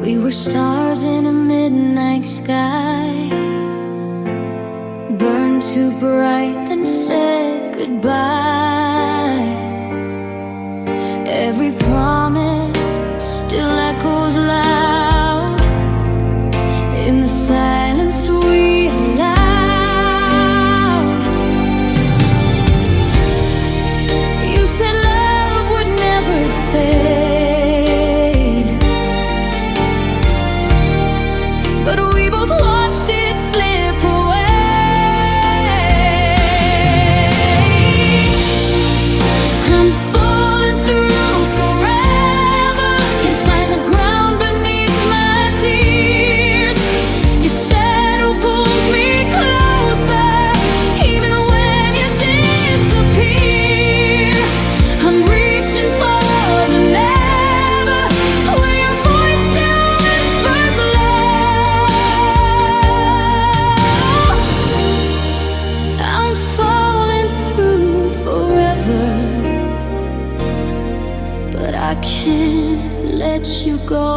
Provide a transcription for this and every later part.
We were stars in a midnight sky, burned too bright, then said goodbye. Every promise still echoes loud in the silence we allowed. You said love would never fade, but we both watched it slip away. I'm falling through forever, can't find the ground beneath my tears. Your shadow pulls me closer, even when you disappear. I'm reaching for the never, where your voice still whispers love. I'm falling through forever, but I can't let you go.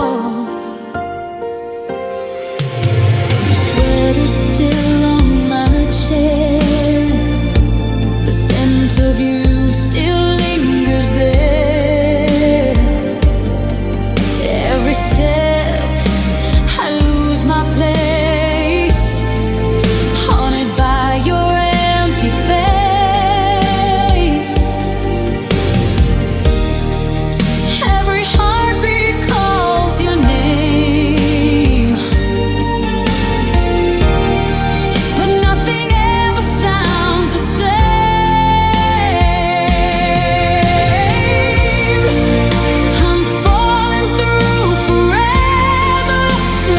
Your sweater's still on my chair, the scent of you still lingers there. Every step I lose my place, haunted by your empty face. Every heartbeat calls your name, but nothing ever sounds the same. I'm falling through forever,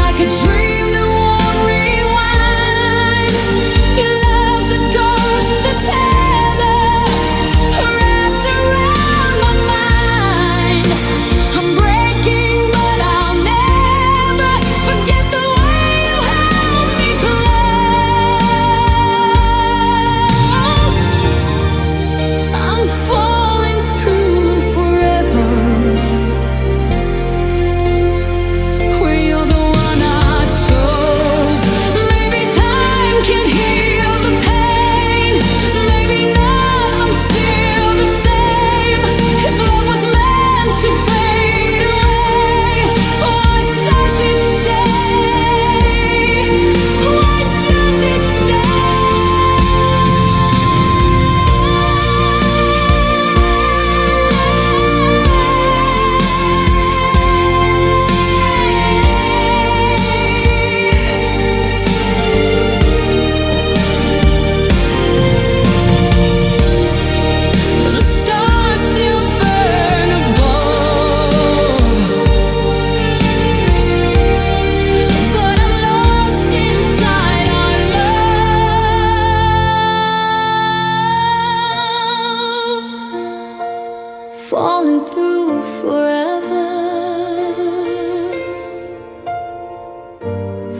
like a dream that won't rewind. Your love's a ghost, a tether wrapped around my mind. I'm breaking, but I'll never forget the way you held me close. I'm falling through forever, where you're the one I chose. Maybe time can heal the pain, maybe not, I'm still the same. If love was meant to fade away, why does it stay? Why does it stay? The stars still burn above, but I'm lost inside our love. Falling through forever,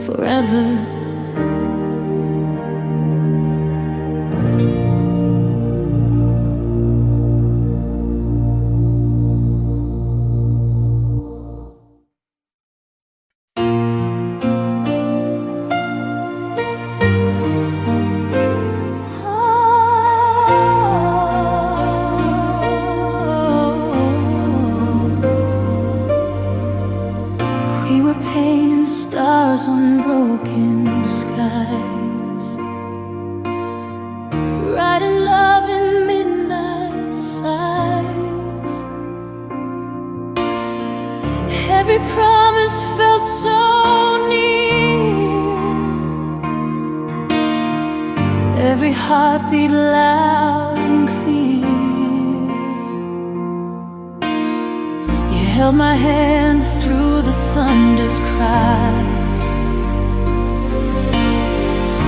forever. We were painting stars on broken skies, writing love in midnight sighs. Every promise felt so near, every heartbeat loud and clear. You held my hand through the thunder's cry.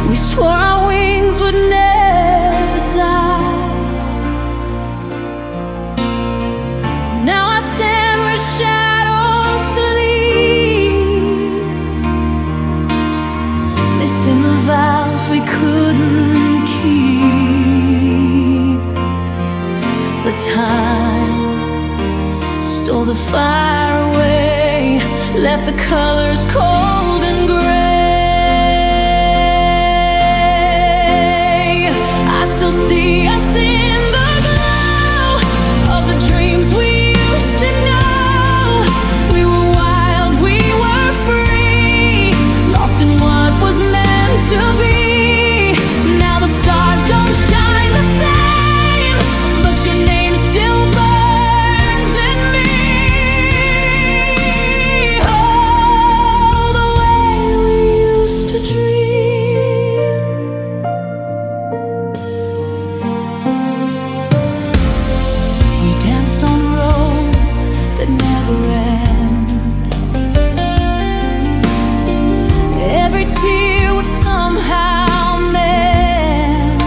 We swore our wings would never die. Now I stand where shadows sleep, missing the vows we couldn't keep. But time stole the fire away, left the colors cold and gray. I still see us in the glow of the dreams we used to know. We were wild, we were free, lost in what was meant to be. Now the stars don't shine the same, but your name still burns in me. Oh, the way we used to dream. We danced on roads that never end. Every tear would somehow mend.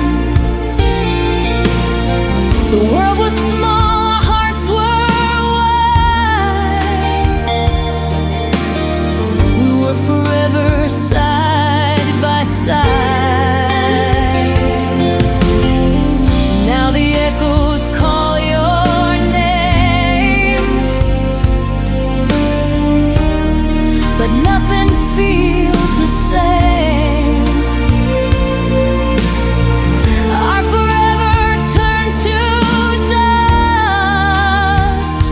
The world was small, our hearts were wide. We were forever side by side. Now the echoes call your name, but nothing feels the same. Our forever turned to dust,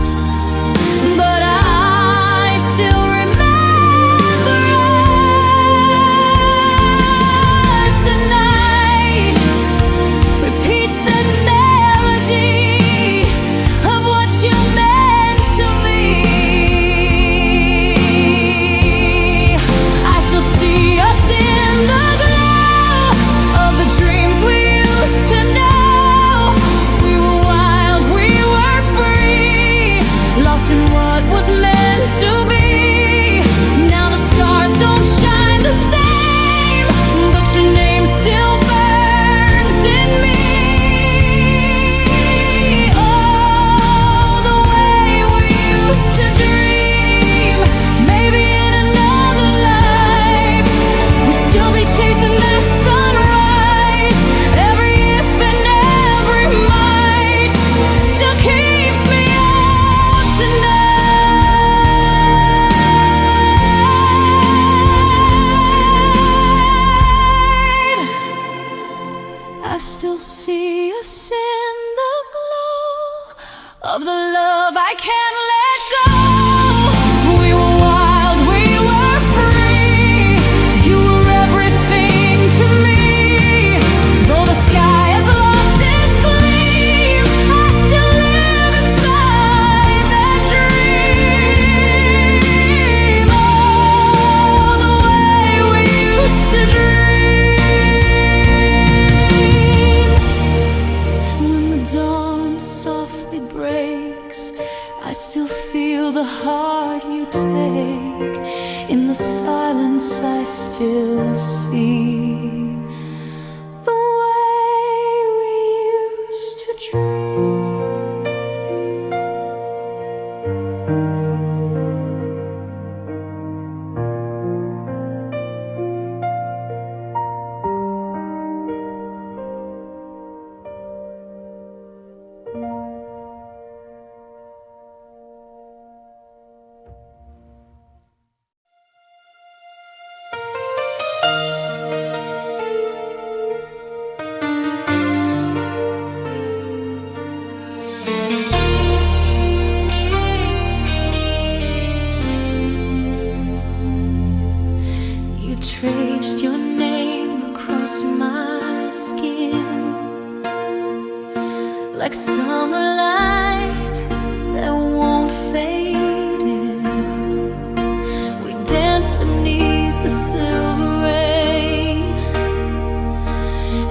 but I still remember us. The night repeats the melody of what you meant to me. I still see us in the glow of the dreams we used to know. We were wild, we were free, lost in what was meant to be. Now the stars don't shine the same, but your name still burns in me. Oh, the way we used to dream. Maybe in another life we'd still be chasing that sunrise. Every if and every might still keeps me up tonight. I still see us in the glow of the love I can't let go. We were wild, we were free. You were everything to me. Though the sky has lost its gleam, I still live inside that dream. Oh, the way we used to dream. And when the dawn softly breaks, I still feel the heart you take. In the silence I still see the way we used to dream. You traced your name across my skin like summer light that won't fade in. We danced beneath the silver rain,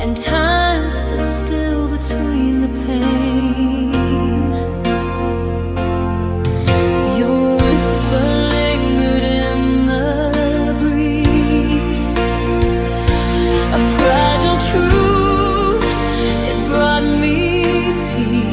and time stood still between the pain. Your whisper lingered in the breeze, a fragile truth, it brought me peace.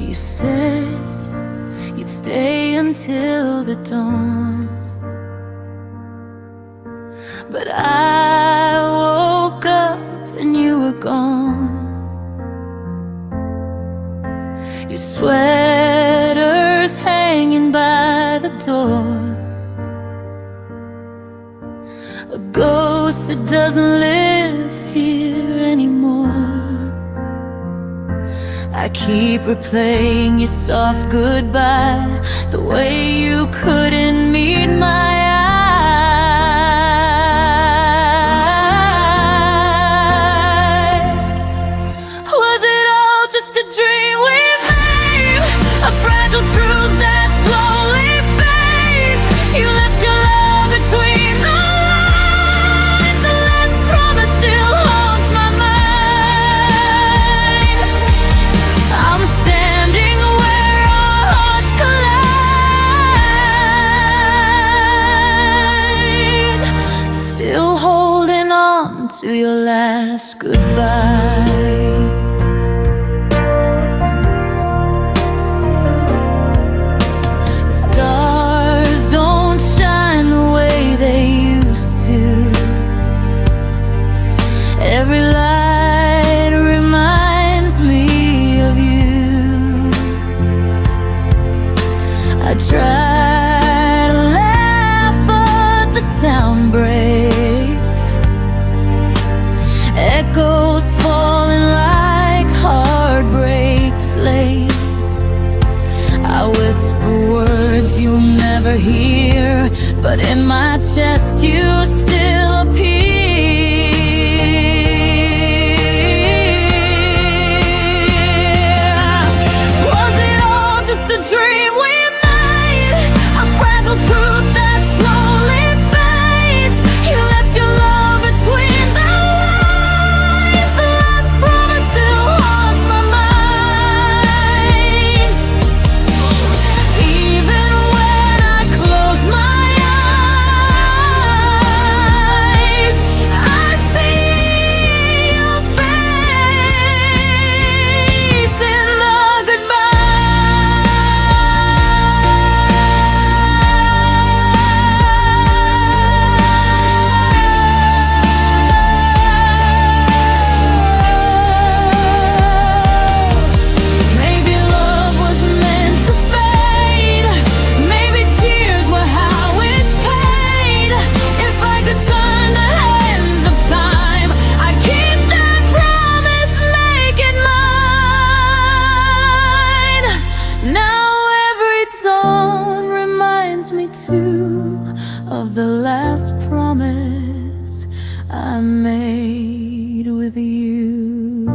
You said you'd stay until the dawn, but I woke up and you were gone. Your sweater's hanging by the door, a ghost that doesn't live here anymore. I keep replaying your soft goodbye, the way you couldn't meet my eyes. Was it all just a dream we made, a fragile truth that slowly fades? You left your love between the lines, the last promise still haunts my mind. I'm standing where our hearts collide, still holding on to your last goodbye. The stars don't shine the way they used to. Every light reminds me of you. I try to laugh, but the sound breaks. Echoes falling like heartbreak flakes. I whisper words you'll never hear, but in my chest you still appear. Was it all just a dream we made, a fragile truth that slowly fades? You left your love between the lines, the last promise still haunts my mind. Even when I close my eyes, I see your face in the maybe love was meant to fade. Maybe tears were how it's paid. If I could turn the hands of time, I'd keep that promise, make it mine. Now every dawn reminds me too of the last promise I made with you.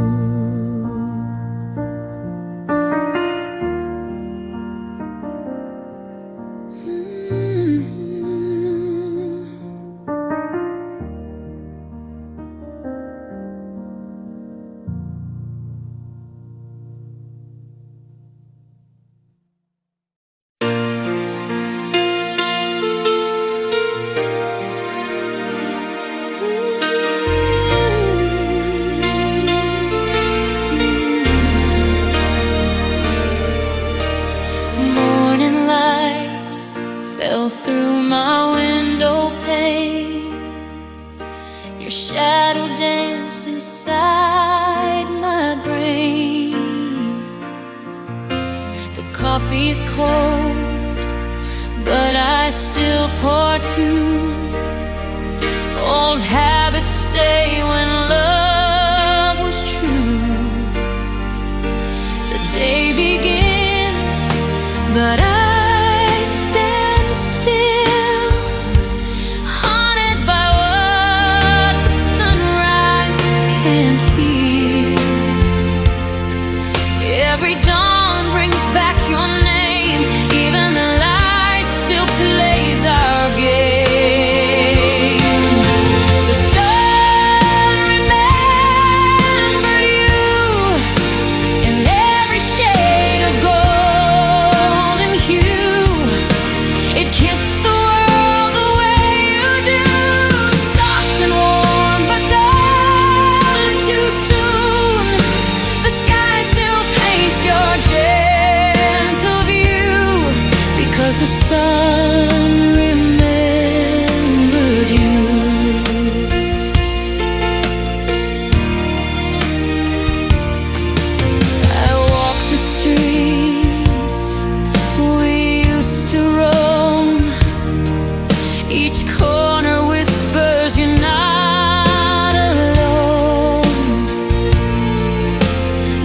Morning light fell through my window pane. Your shadow danced inside my brain. The coffee's cold, but I still pour two. Old habits stay when love was true. The day begins, but I stand still, haunted by what the sunrise can't heal. Every dawn brings back your name, even the light still plays our game. The sun remains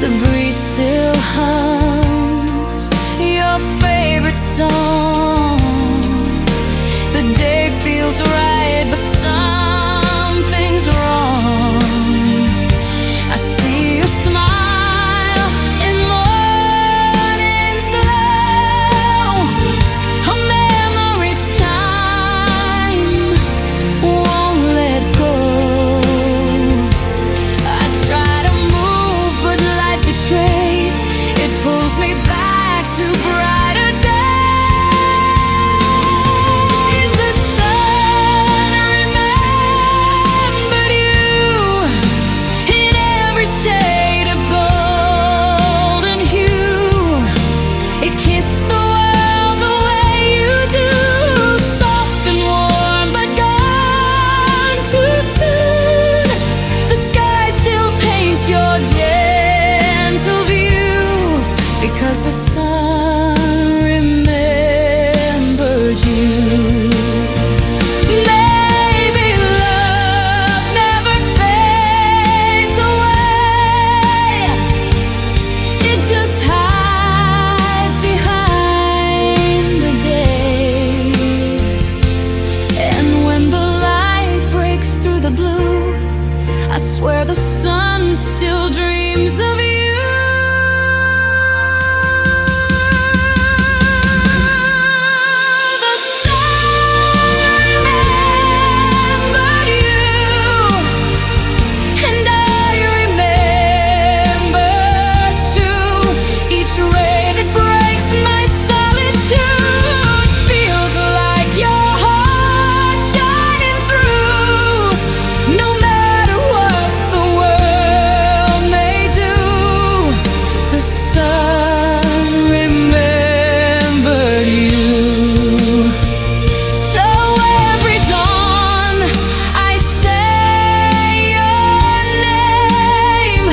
The breeze still hums your favorite song. The day feels right, but something's wrong. I see your smile in morning's glow. A memory time won't let go. I try to move, but life betrays. It pulls me back to brighter days. The sun remembered you in every shade of golden hue. It kissed the world the way you do, soft and warm, but gone too soon. The sky still paints your gentle view, because the sun remembered you. Maybe love never fades away. It just hides behind the day. And when the light breaks through the blue, I swear the sun still dreams of you. The sun remembered you, and I remember too. Each ray that breaks my solitude feels like your heart shining through. No matter what the world may do, the sun remembered you. So every dawn I say your name,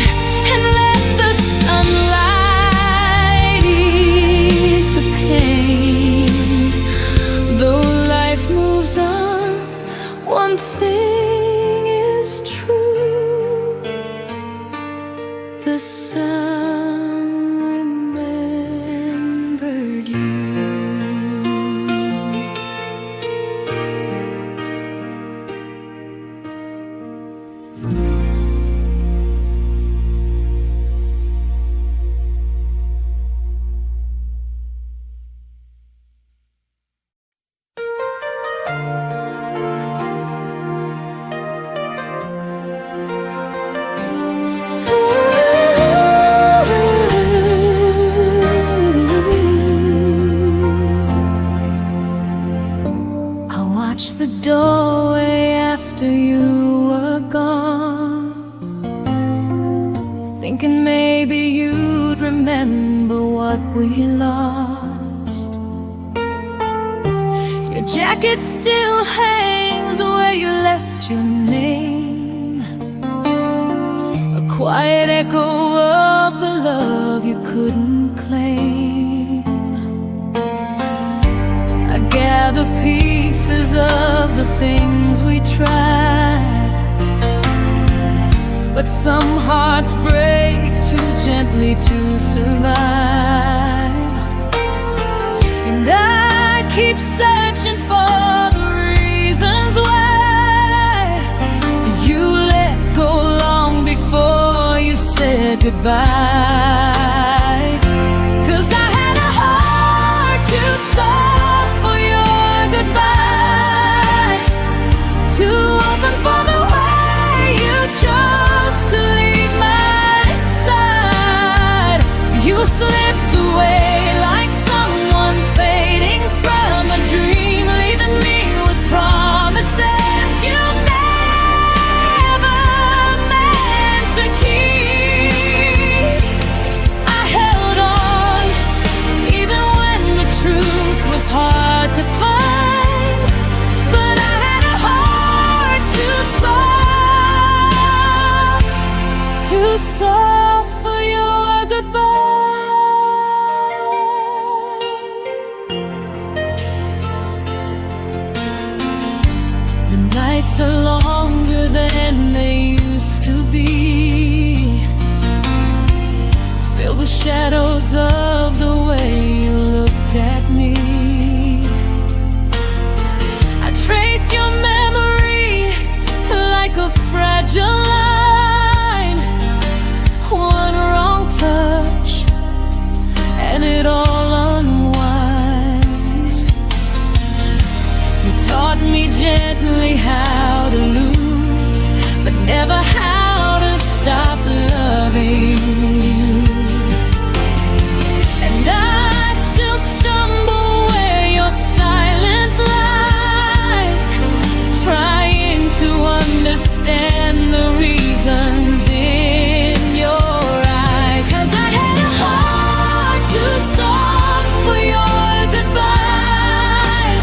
and let the sunlight ease the pain. Though life moves on, one thing is true: the sun remembered you. I watched the doorway after you were gone, thinking maybe you'd remember what we lost. Your jacket still hangs where you left your name, a quiet echo of the love you couldn't claim. I gather pieces of the things we tried, but some hearts break too gently to survive. And I keep searching for the reasons why you let go long before you said goodbye. 'Cause I had a heart too soft for your goodbye, too open for the way you chose to leave my side. You slipped away like someone fading from a dream, leaving me with promises you never meant to keep. I held on even when the truth was hard to find, but I had a heart too soft for your goodbye. The nights are longer than they used to be. shadows of the way you looked at me. I trace your memory like a fragile line. One wrong touch and it all unwinds. You taught me gently how to lose, but never how to stop loving you. And I still stumble where your silence lies, trying to understand the reasons in your eyes. 'Cause I had a heart too soft for your goodbye,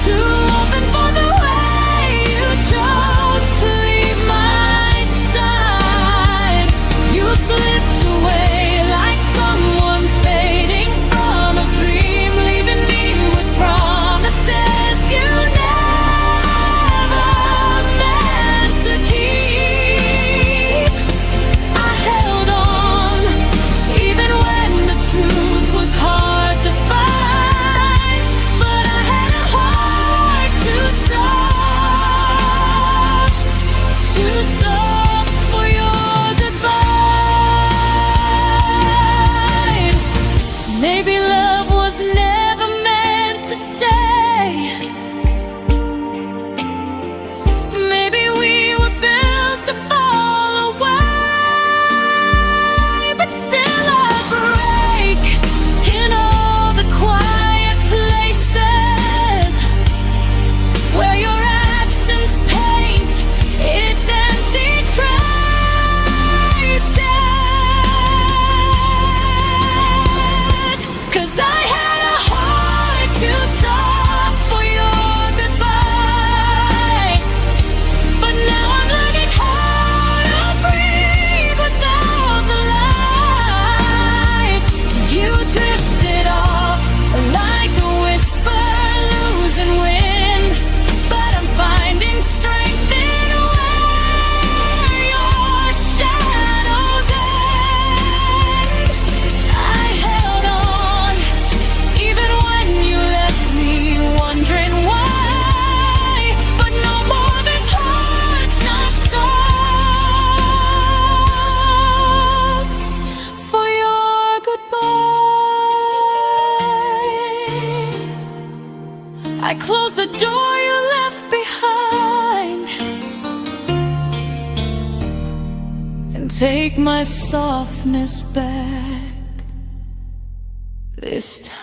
too open for the way you chose to leave my side. You slipped away like someone fading from a dream, leaving me with promises you never meant to keep. I held on even when the truth was hard to find, but I had a heart too soft for your goodbye. Maybe love was never meant to stay. Maybe we were built to fall away, but still I break in all the quiet places where your absence paints its empty traces. 'Cause I had a heart too soft for your goodbye, but now I'm learning how to breathe without the lies. You drifted off like a whisper losing wind, but I'm finding strength in where your shadows end. I held on even when you left me wondering why, but no more, this heart's not soft for your goodbye. I close the door you left behind and take my softness back this time.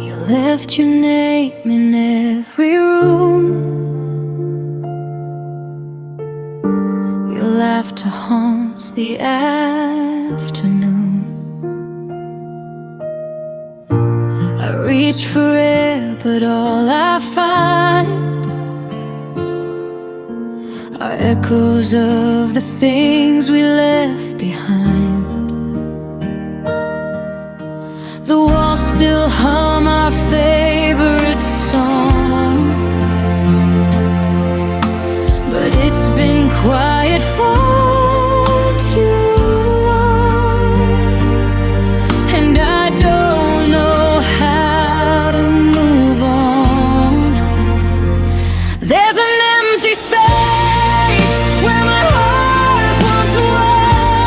You left your name in every room. Your laughter haunts the afternoon. I reach for air, but all I find are echoes of the things we left behind. The walls still hum our favorite song, but it's been quiet for too long, and I don't know how to move on. There's an empty space where my heart once was.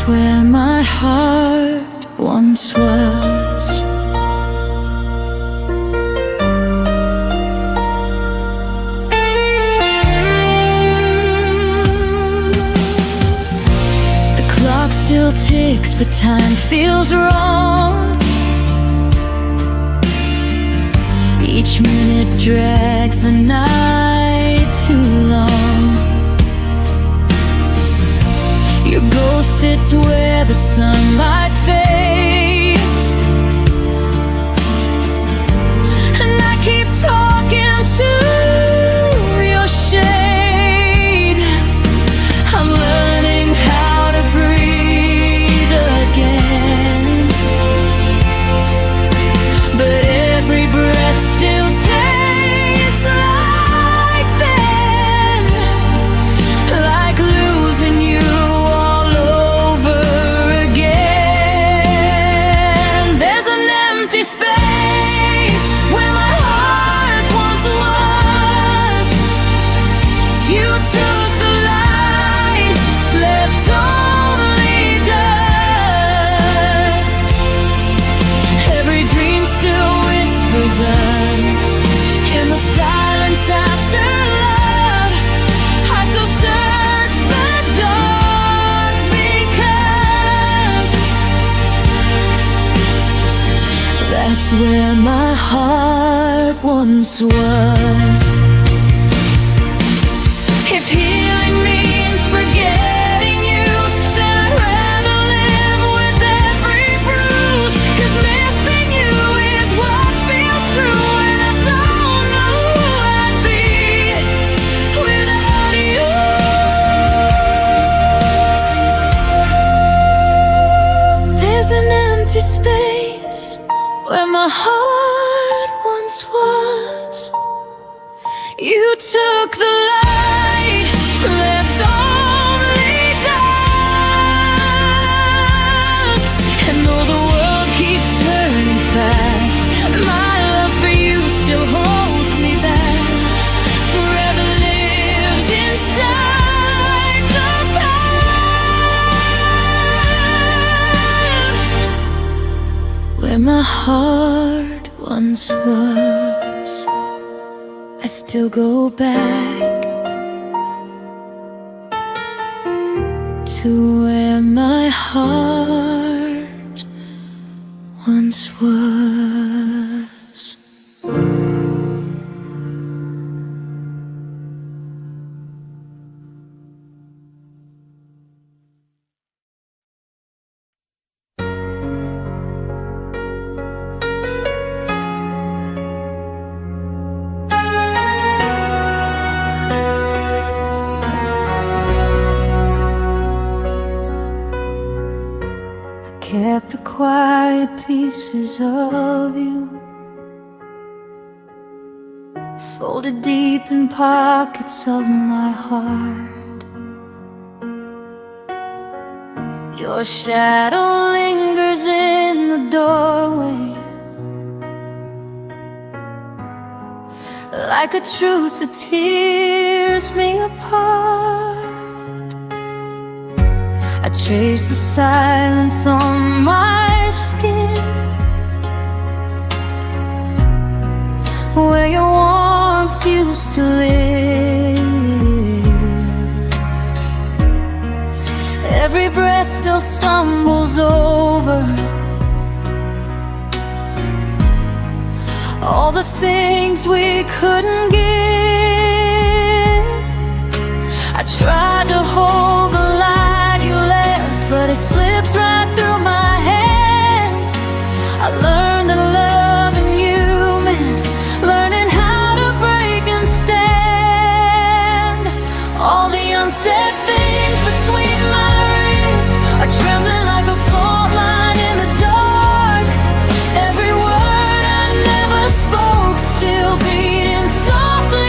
where my heart once was. The clock still ticks, but time feels wrong. Each minute drags the night too long. Your ghost sits where the sunlight fades, and I keep talking to your shade. I'm learning how to breathe again, but every breath still tastes like then, like losing you all over again. There's an empty space where my heart once was. You took the light, left only dust. Every dream still whispers us in the silence after love. I still search the dark because that's where my heart once was. If healing means forgetting you, then I'd rather live with every bruise. 'Cause missing you is what feels true, and I don't know who I'd be without you. There's an empty space where my heart once was. You took the light, left only dust. And though the world keeps turning fast, my love for you still holds me back. Forever lives inside the past, where my heart once was. I still go back to where my heart once was. Kept the quiet pieces of you folded deep in pockets of my heart. Your shadow lingers in the doorway, like a truth that tears me apart. I trace the silence on my skin, where your warmth used to live. Every breath still stumbles over all the things we couldn't give. I tried to hold the light you left, but it slips right through my hands. I learned that loving you meant learning how to break and stand. All the unsaid things between my ribs are trembling like a fault line in the dark. Every word I never spoke still beating softly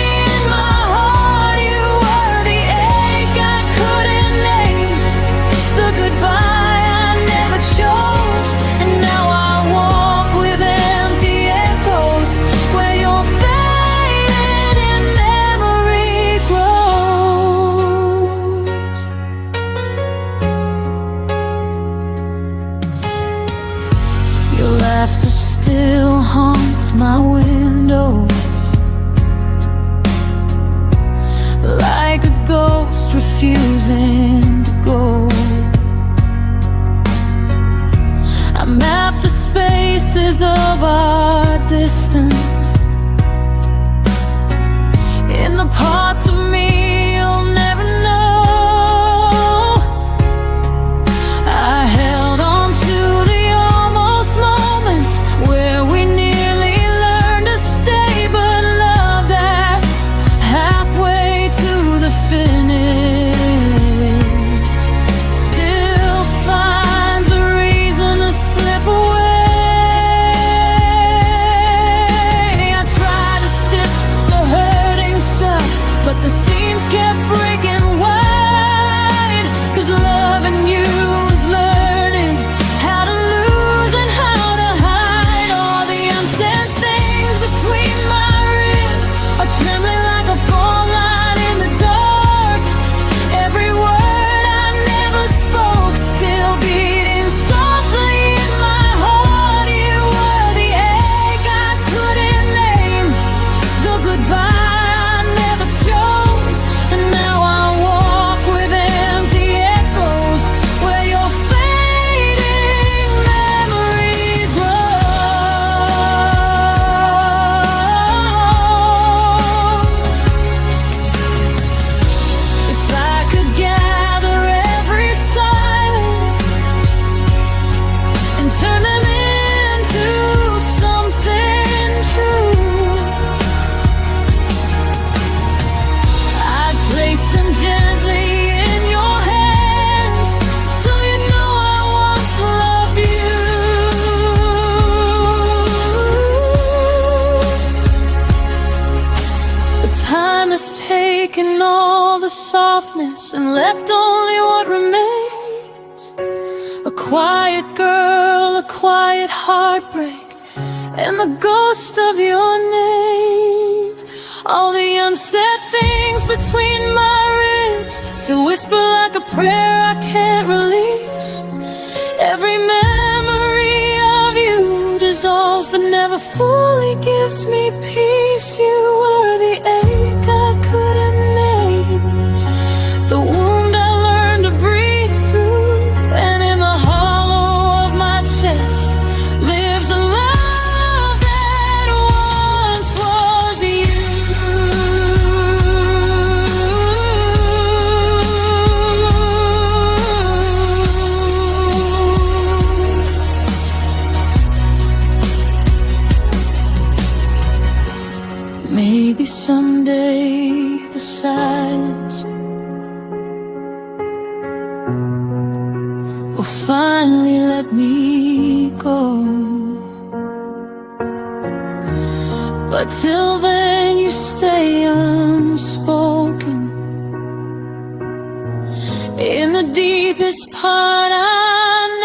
pieces of our distance, in the parts of me you'll never know. I held on to the almost moments where we nearly learned to stay, but love that's halfway to the finish still finds a reason to slip away. I tried to stitch the hurting shut, but the seams kept breaking wide, 'cause loving you was learning how to lose and how to hide. All the unsaid things between my ribs are trembling like a fault line in the dark. Every word I never spoke still beating softly in my heart. You were the ache I couldn't name, the goodbye I never chose, and now I walk with empty echoes where your fading memory grows. If I could gather every silence and turn them into something true, I'd place them gently in your hands, so you know I once loved you. But time has taken all the softness and left only what remains: a quiet girl, a quiet heartbreak, and the ghost of your name. All the unsaid things between my ribs still whisper like a prayer I can't release. Every memory of you dissolves but never fully gives me peace. You were the ache I couldn't name, the wound I learned to breathe through, and in the hollow of my chest lives a love that once was you. Maybe someday the silence will finally let me go, but till then you stay unspoken in the deepest part I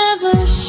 never showed.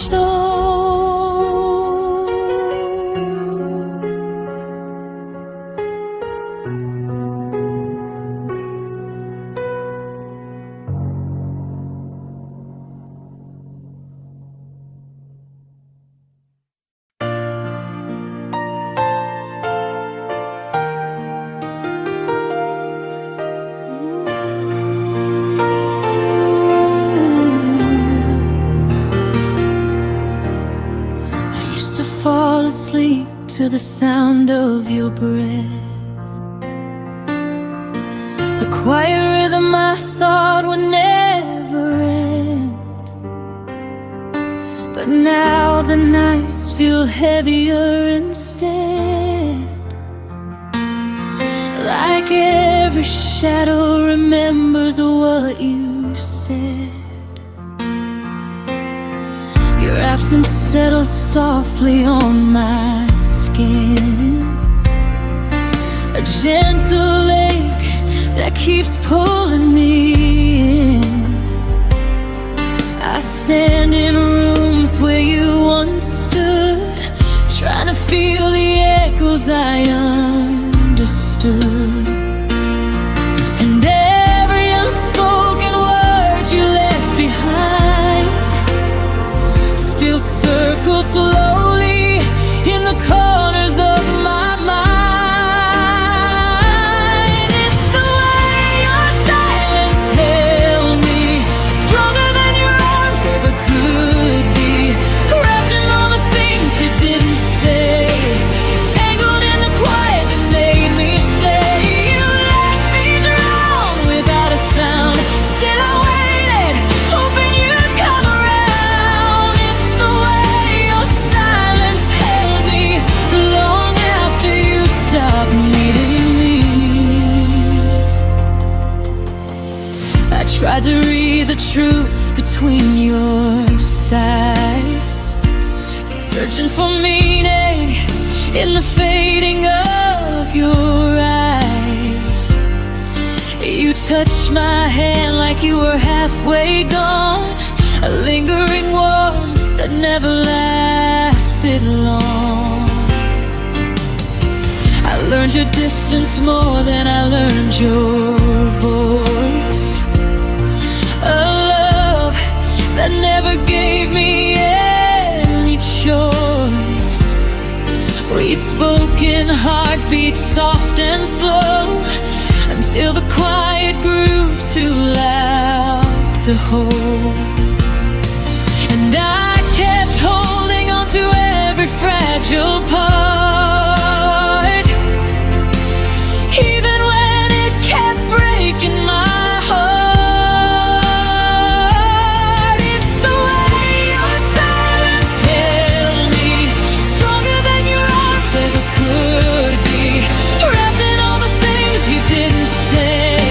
Fall asleep to the sound of your breath, the quiet rhythm I thought would never end. But now the nights feel heavier instead, like every shadow remembers what you said. Your absence settles softly on my skin, a gentle ache that keeps pulling me in. I stand in rooms where you once stood, trying to feel the echoes I understood. And every unspoken word you left behind still circles slowly in the corners of my mind. It's the way your silence held me, stronger than your arms ever could be, wrapped in all the things you didn't tried to read the truth between your sighs, searching for meaning in the fading of your eyes. You touched my hand like you were halfway gone, a lingering warmth that never lasted long. I learned your distance more than I learned your voice, a love that never gave me any choice. We spoke in heartbeats soft and slow, until the quiet grew too loud to hold. And I kept holding on to every fragile part, even when it kept breaking my heart. It's the way your silence held me, stronger than your arms ever could be, wrapped in all the things you didn't say,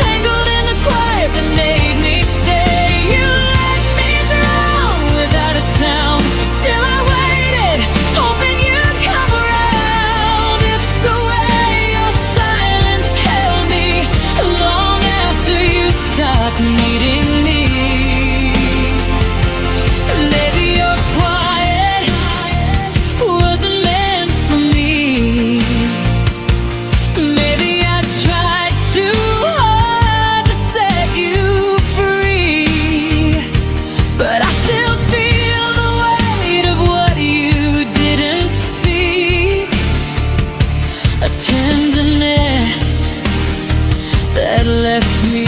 tangled in the quiet that made me stay. You let me drown without a sound, still I waited, hoping you'd come around. It's the way your silence held me long after you stopped needing me. Maybe your quiet wasn't meant for me. Maybe I tried too hard to set you free, but I still feel the weight of what you didn't speak, a tenderness that left me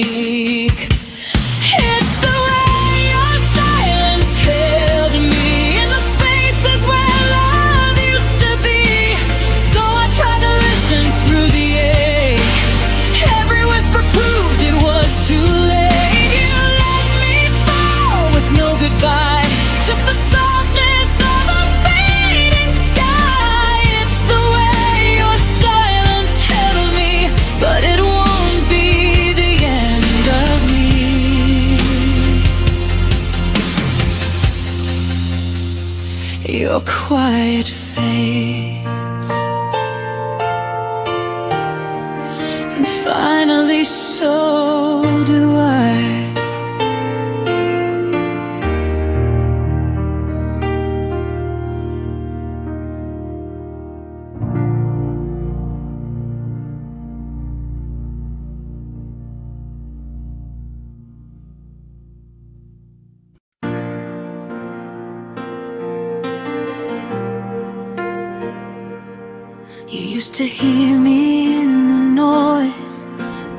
weak. It's the way your silence held me in the spaces where love used to be. Though I tried to listen through the ache, every whisper proved it was too late. You let me fall with no goodbye, just the softness of a fading sky. It's the way your silence held me, but it won't be the end of me. Your quiet fades, and finally so do I. You used to hear me in the noise,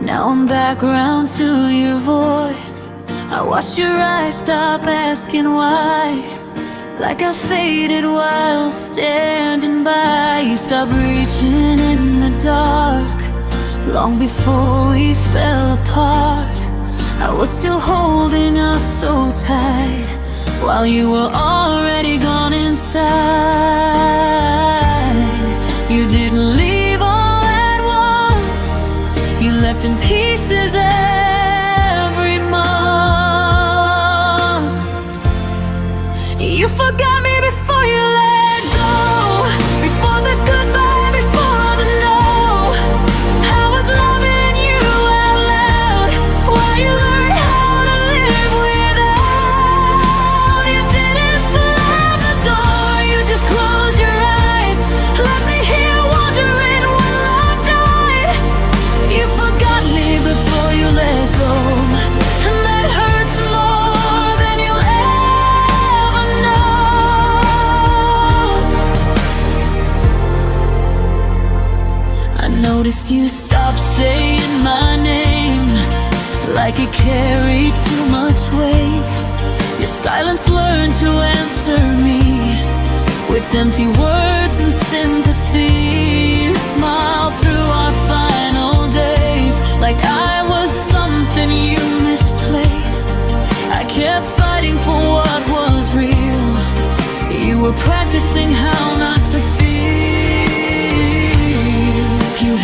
now I'm back around to your voice. I watched your eyes stop asking why, like I faded while standing by. You stopped reaching in the dark, long before we fell apart. I was still holding us so tight, while you were already gone inside. You didn't leave all at once, you left in pieces every month. You forgot me before you let go, before the goodbye, before the no. I was loving you out loud, while you learned how to live without. You didn't slam the door, you just closed your eyes, let me hear wondering when love died. You forgot me before you let go, and that hurts more than you'll ever know. I noticed you stopped saying my name, like it carried too much weight. Your silence learned to answer me with empty words and sympathy. You smiled through our final days, like I was something you misplaced. I kept fighting for what was real, you were practicing how not to feel. You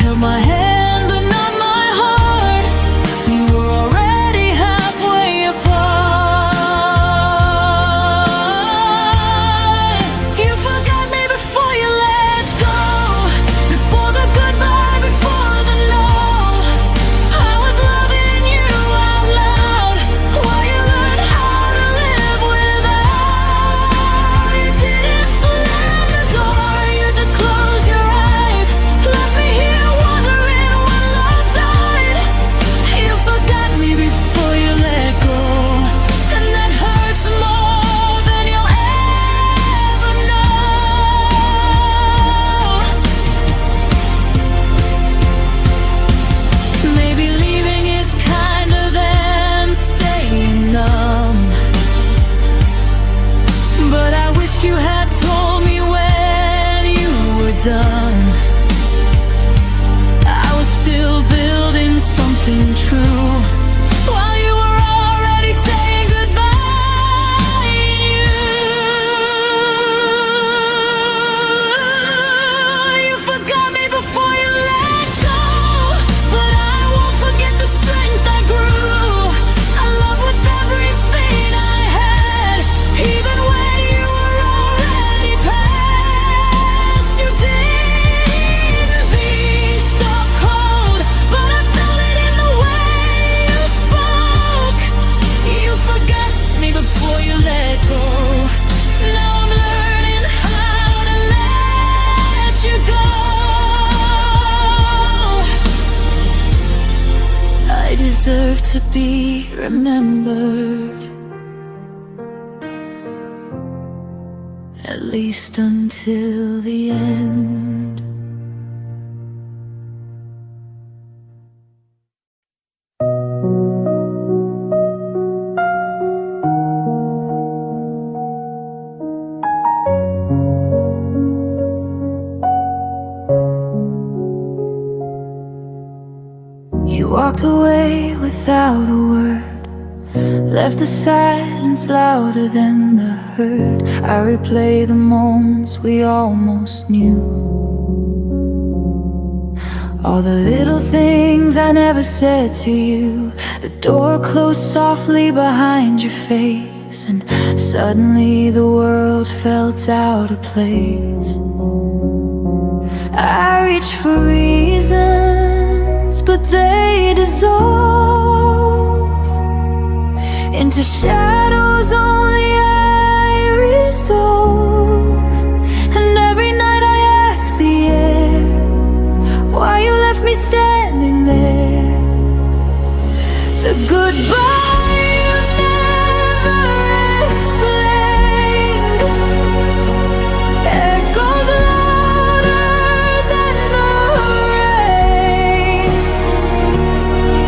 done, I was still building something true, while you were already saying goodbye. You forgot me before you let go, but I won't forget the strength I grew. I love with everything I had, even when you were already past. You didn't be so cold, but I felt it in the way you spoke. You forgot me before you let go. Now I'm learning how to let you go. I deserve to be remembered, at least until the end. You walked away without a word, left the silence louder than the hurt. I replay the moments we almost knew, all the little things I never said to you. The door closed softly behind your face, and suddenly the world felt out of place. I reached for reasons, but they dissolve into shadows only I resolve. And every night I ask the air why you left me standing there. The goodbye you never explained echoes louder than the rain.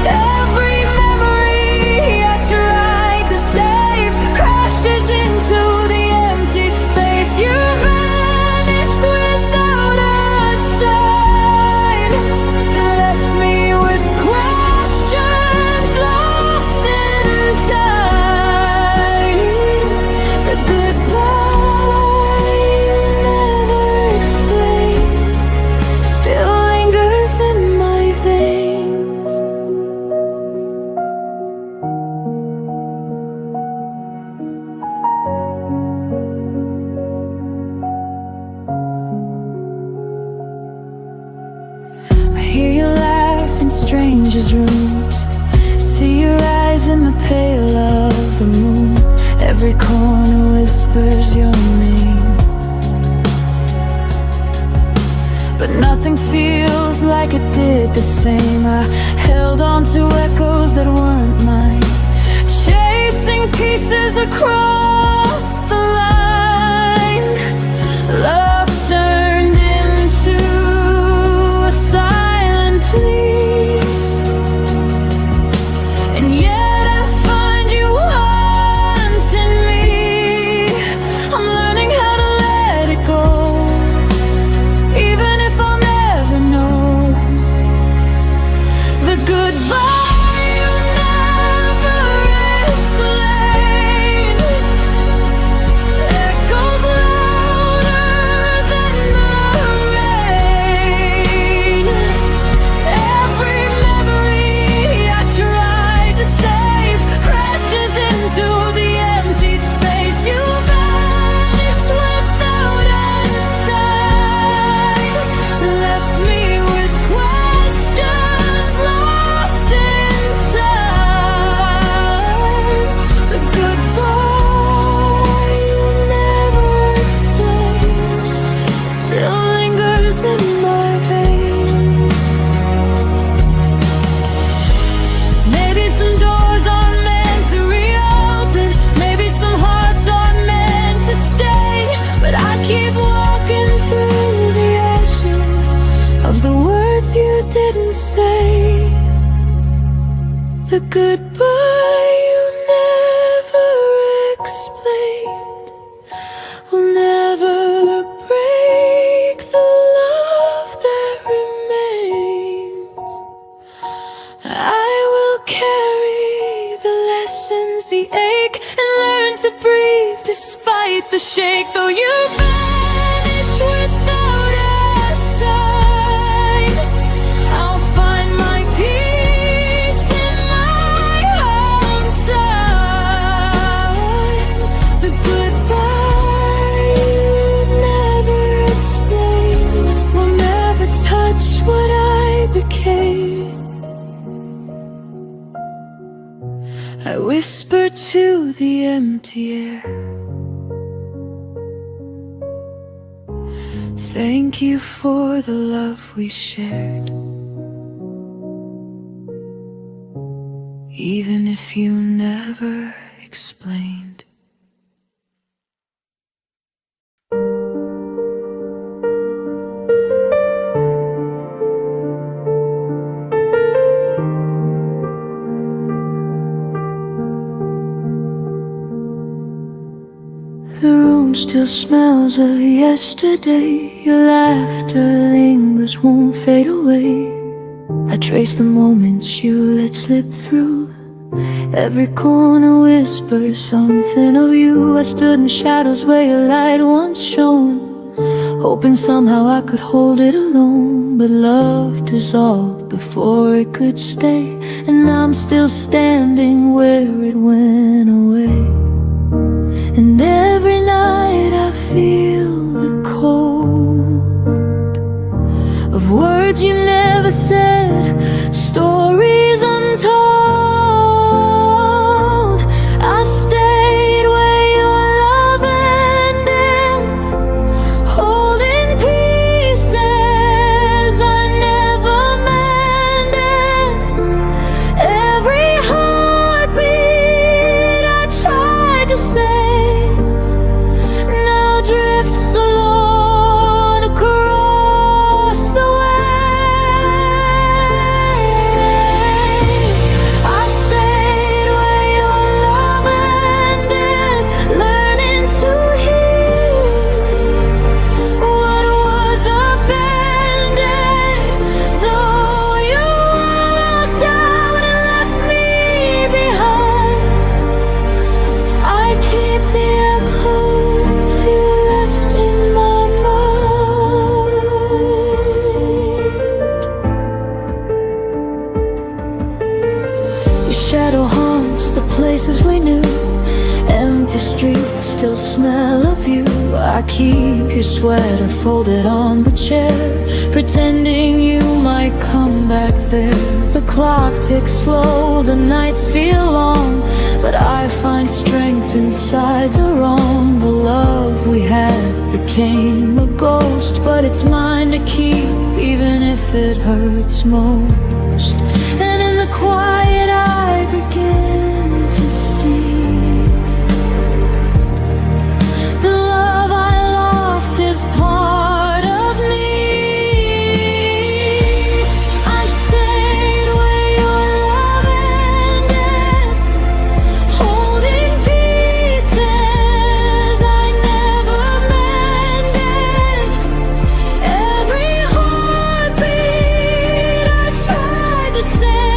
Every memory I tried to save crashes into the empty space. You vanished without a sign, left me with questions lost in time. The goodbye you never explained still lingers in my veins. I hear you laugh in strangers' rooms, see your eyes in the pale of the moon. Every corner whispers your name, but nothing feels like it did the same. I held on to echoes that weren't mine, chasing pieces across the line. Love turned into a silent plea, and yet I find you haunting me. I'm learning how to let it go, even if I'll never know. The goodbye you never explained echoes louder than the rain. Every memory I tried to save crashes into the empty space. You vanished without a sign, left me with questions lost in time. The goodbye you never explained still lingers in my veins. Maybe some doors are meant to reopen, maybe some hearts are meant to stay, but I keep walking through the ashes of the words you didn't say. The goodbye you never explained will never break the line. to shake, though you vanished without a sign. I'll find my peace in my own time. The goodbye you never explained will never touch what I became. I whisper to the empty air, thank you for the love we shared. Even if you never explained. The room still smells of yesterday. Your laughter lingers, won't fade away. I trace the moments you let slip through. Every corner whispers something of you. I stood in shadows where your light once shone, hoping somehow I could hold it alone. But love dissolved before it could stay, and I'm still standing where it went away. And every night I feel the cold of words you never said, stories untold. I stayed where your love ended, holding pieces I never mended. Every heartbeat I tried to save now drifts alone across the waves. I stayed where your love ended, learning to heal what was abandoned. Though you walked out and left me behind, I keep the echoes you left in my mind. Your shadow haunts the places we knew, empty streets still smell of you. I keep your sweater folded on the chair, pretending you might come back there. The clock ticks slow, the nights feel long, but I find strength inside the wrong. The love we had became a ghost, but it's mine to keep, even if it hurts most. And in the quiet I begin to see the love I lost is part of me. I stayed where your love ended, holding pieces I never mended. Every heartbeat I tried to save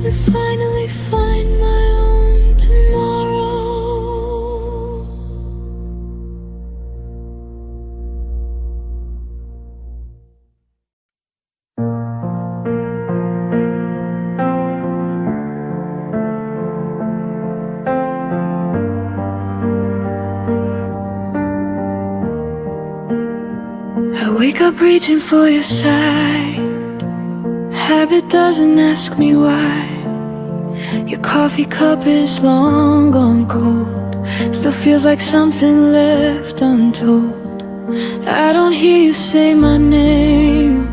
and finally find my own tomorrow. I wake up reaching for your side. Habit doesn't ask me why. Your coffee cup is long gone cold. Still feels like something left untold. I don't hear you say my name,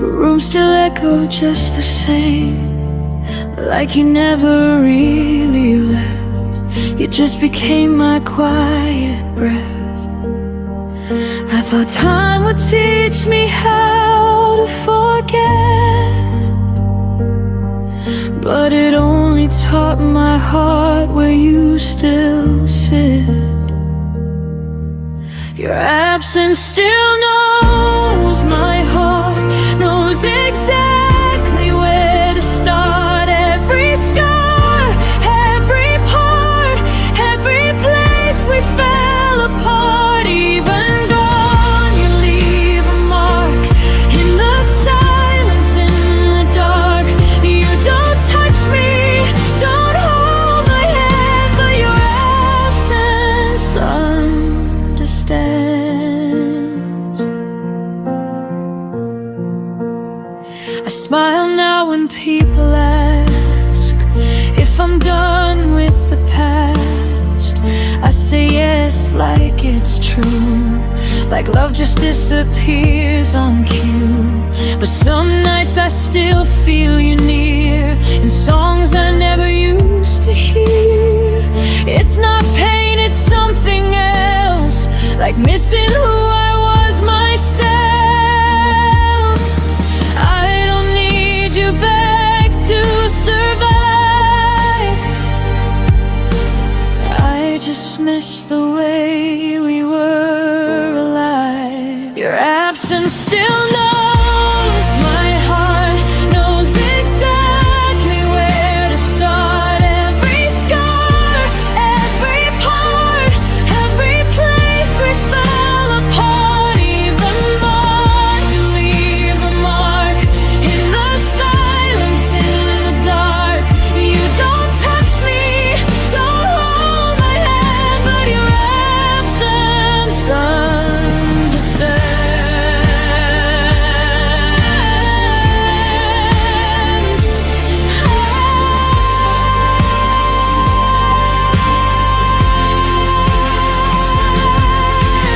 but rooms still echo just the same. Like you never really left. You just became my quiet breath. I thought time would teach me how to forget, but it only taught my heart where you still sit. Your absence still knows my heart, knows exactly where to start. Every scar, every part, every place we fell apart. Even gone, you leave a mark in the silence, in the dark. You don't touch me, don't hold my hand, but your absence understands. I smile now when people ask if I'm done with the past. I say yes like it's true, like love just disappears on cue. But some nights I still feel you near, in songs I never used to hear. It's not pain, it's something else, like missing who I was myself. I don't need you back to survive. I just miss the way we were alive. Your absence still knows my heart, knows exactly where to start. Every scar, every part, every place we fell apart. Even more, you leave a mark in the silence, in the dark. You don't touch me, don't hold my hand, but your absence understands.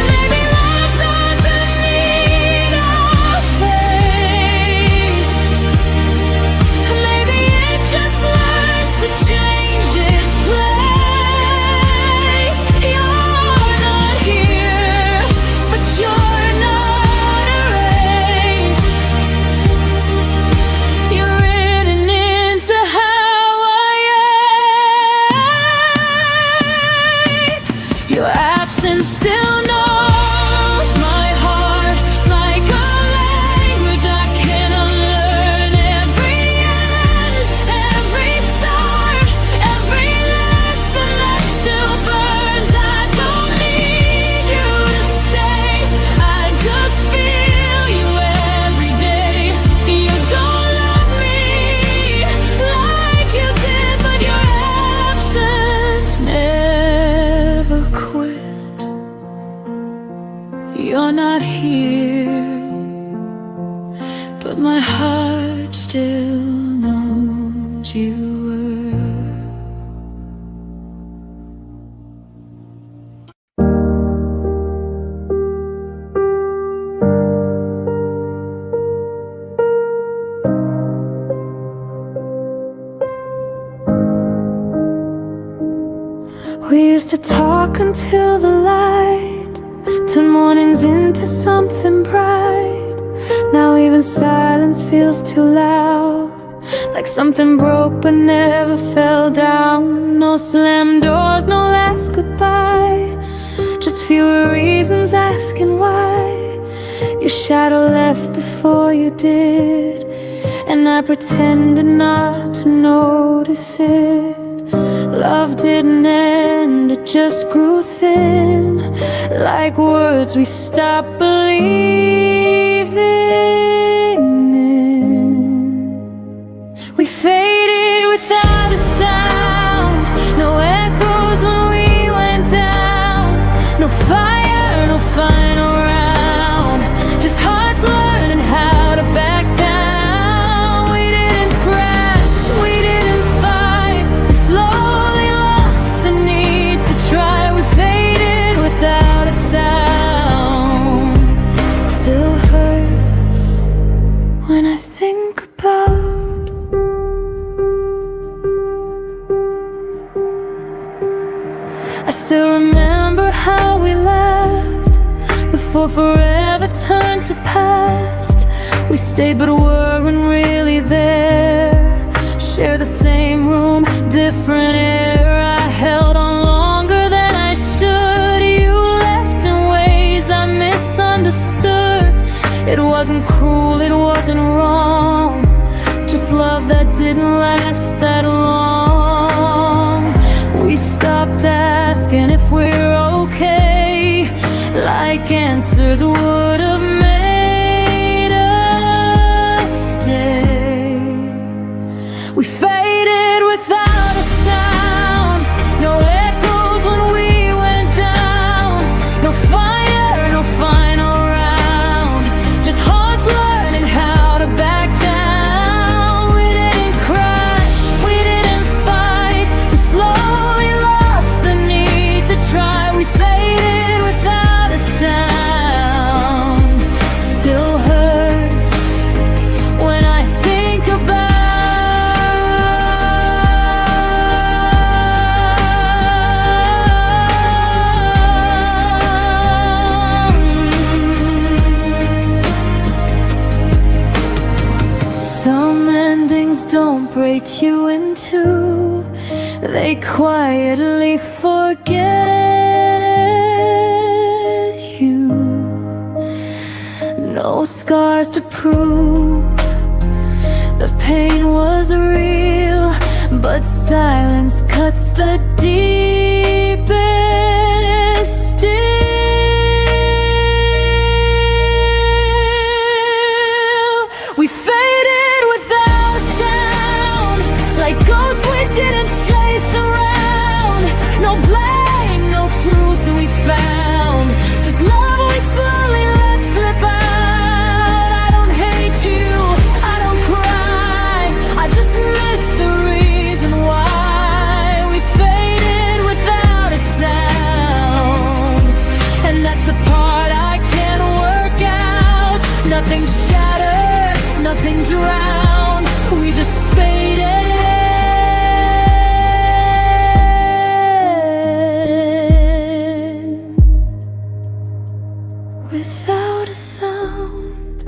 Maybe love doesn't need a face. Maybe it just learns to change its place. You're not here, but you're not erased. You're written into how I am. Your absence still knows my heart, like a language I can unlearn. Every end, every start, every lesson that still burns. I don't need you to stay, I just feel you every day. You don't love me like you did, but your absence never quit. You're not here, but my heart still knows you were. We used to talk until the light, turn mornings into something bright. Now even silence feels too loud, like something broke but never fell down. No slammed doors, no last goodbye, just fewer reasons asking why. Your shadow left before you did, and I pretended not to know. notice it. Love didn't end, it just grew thin. Like words we stopped believing in. We faded without a sound. No echoes when we went down. No fire, no final round. Just hearts learning how to back down. We didn't crash, we didn't fight. We slowly lost the need to try. We faded without a sound. Still hurts when I think about I still remember how we laughed before forever turned to past. We stayed but weren't really there. Share the same room, different air. I held on longer than I should. You left in ways I misunderstood. It wasn't cruel, it wasn't wrong. Just love that didn't last that long. We stopped asking if we're okay, like answers would have made us stay. We faded without a sound. No echoes when we went down. No fire, no final round. Just hearts learning how to back down. We didn't crash, we didn't fight. We slowly lost the need to try. We faded without a sound. Still hurts when I think about some endings don't break you in two. They quietly forget you. No scars to prove the pain was real, but silence cuts the deepest still. We faded without a sound, like ghosts we didn't chase around. No blame, no truth we found. Just love we slowly let slip out. I don't hate you, I don't cry. I just miss the reason why. We faded without a sound, and that's the part I can't work out. Nothing shattered, nothing drowned. We just faded without a sound.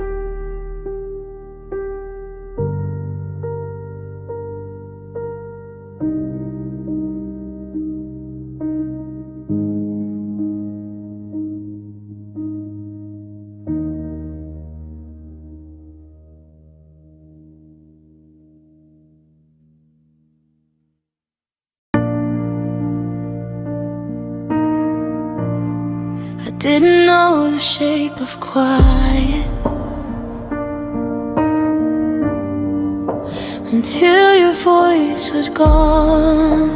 I didn't know the shape of quiet until your voice was gone.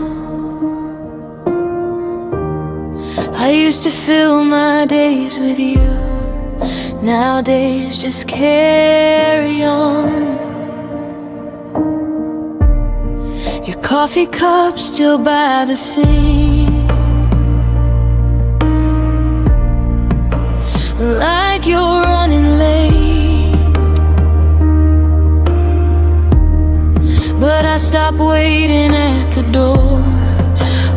I used to fill my days with you. Nowadays just carry on. Your coffee cup still by the sink, like you're running late. But I stopped waiting at the door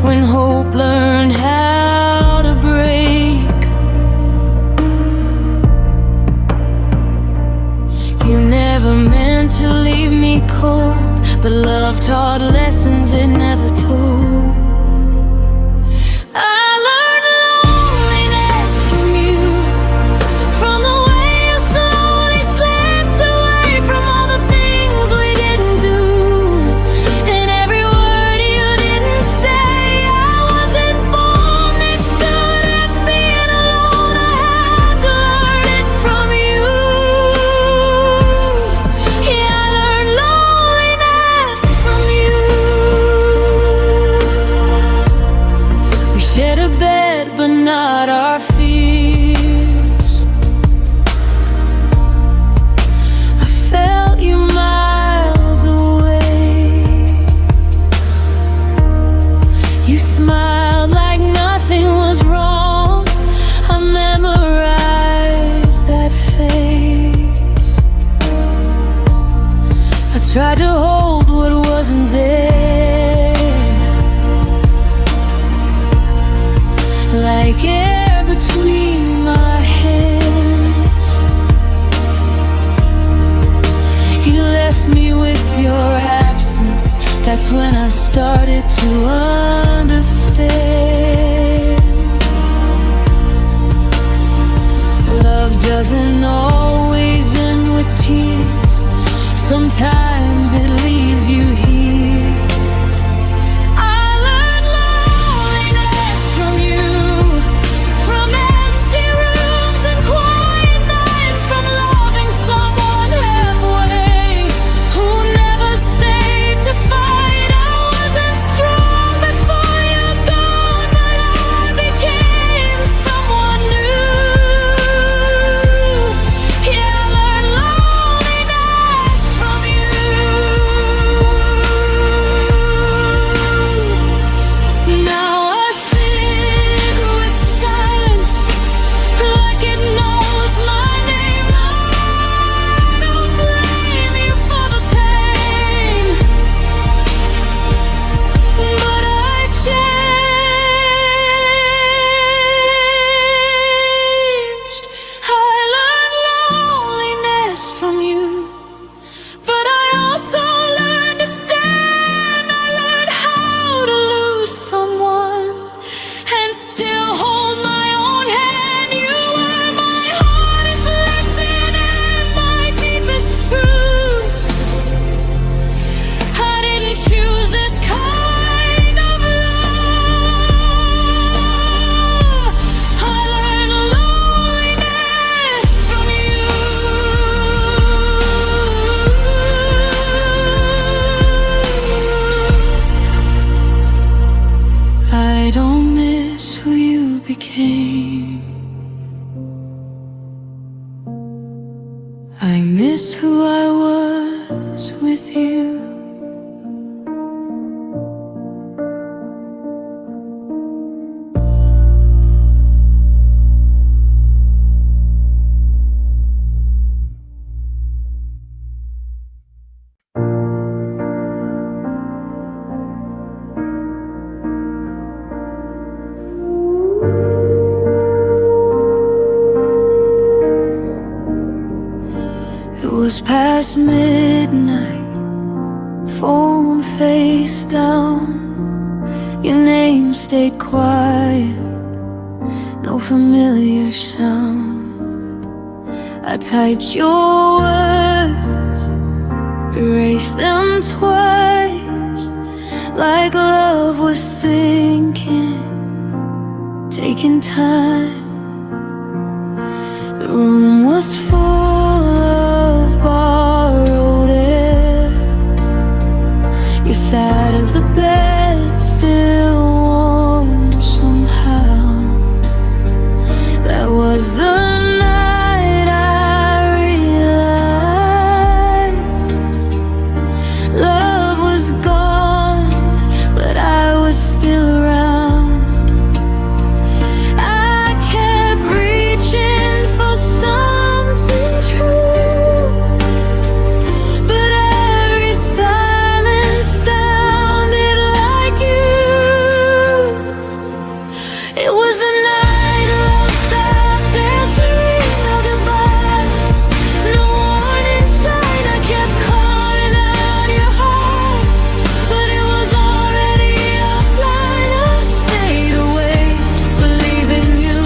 when hope learned how to break. You never meant to leave me cold, but love taught lessons it never told. I learned loneliness from you, from the way you slowly slipped away from all the things we didn't do. And every tried to hold what wasn't there, like air between my hands. You left me with your absence. That's when I started to understand. Love doesn't always end with tears. Sometimes it leaves you here. I learned loneliness from you, from empty rooms and quiet nights, from loving someone halfway who never stayed to fight. I wasn't strong before you're gone, but I became someone new. Yeah, I learned loneliness from you. Now I sit with silence like it knows my name. I don't blame you for the pain, but I changed. I learned loneliness from you, but I also learned to stand. I learned how to lose someone and still hold my own hand. You were my hardest lesson and my deepest truth. I didn't choose this kind of love. I learned loneliness from you. I don't miss who you became. I miss who I was with you. It was past midnight, phone face down. Your name stayed quiet, no familiar sound. I typed your words, erased them twice, like love was thinking, taking time. The room was full of borrowed air. Your side of the bed still warm somehow. That was the night I realized love was gone, but I was still around. I kept reaching for something true, but every silence sounded like you. It was the night love stopped answering our goodbye. No warning sign, I kept calling out your heart, but it was already offline. I stayed awake, believing you,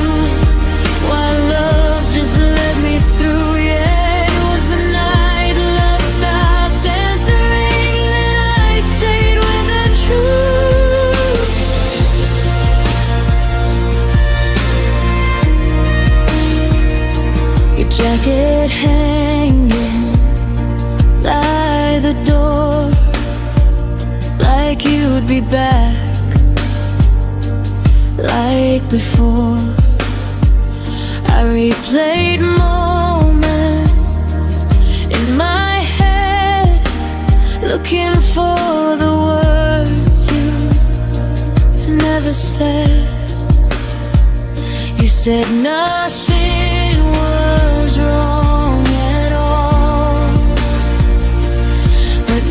while love just let me through. Yeah, it was the night love stopped answering, and I stayed with the truth. Your jacket hanging by the door, like you'd be back, like before. I replayed moments in my head, looking for the words you never said. You said nothing was wrong at all, but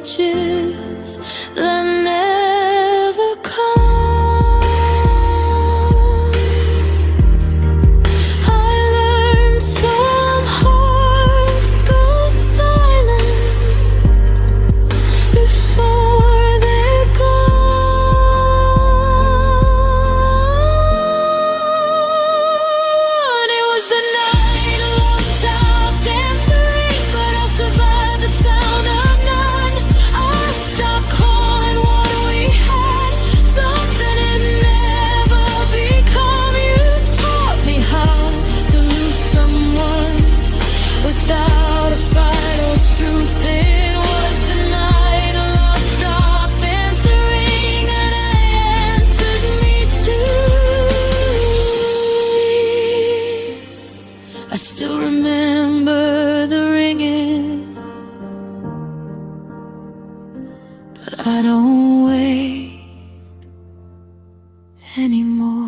messages that never come. I learned some hearts go silent before they're gone. It was the night love stopped answering, but I survived the sound of none. I stopped calling what we had, something it never become. You taught me how to lose someone without a final truth. It was the night love stopped answering, and I answered me too. I still remember the ringing, but I don't wait anymore.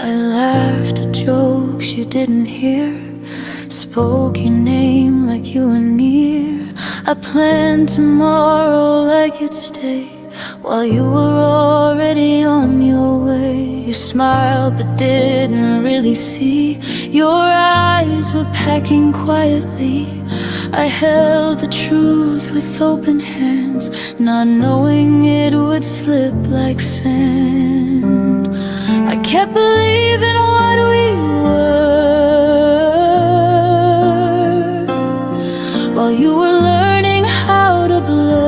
I laughed at jokes you didn't hear, spoke your name like you were near. I planned tomorrow like you'd stay while you were already on your way. You smiled but didn't really see. Your eyes were packing quietly. I held the truth with open hands, not knowing it would slip like sand. I kept believing what we were while you were learning how to blur.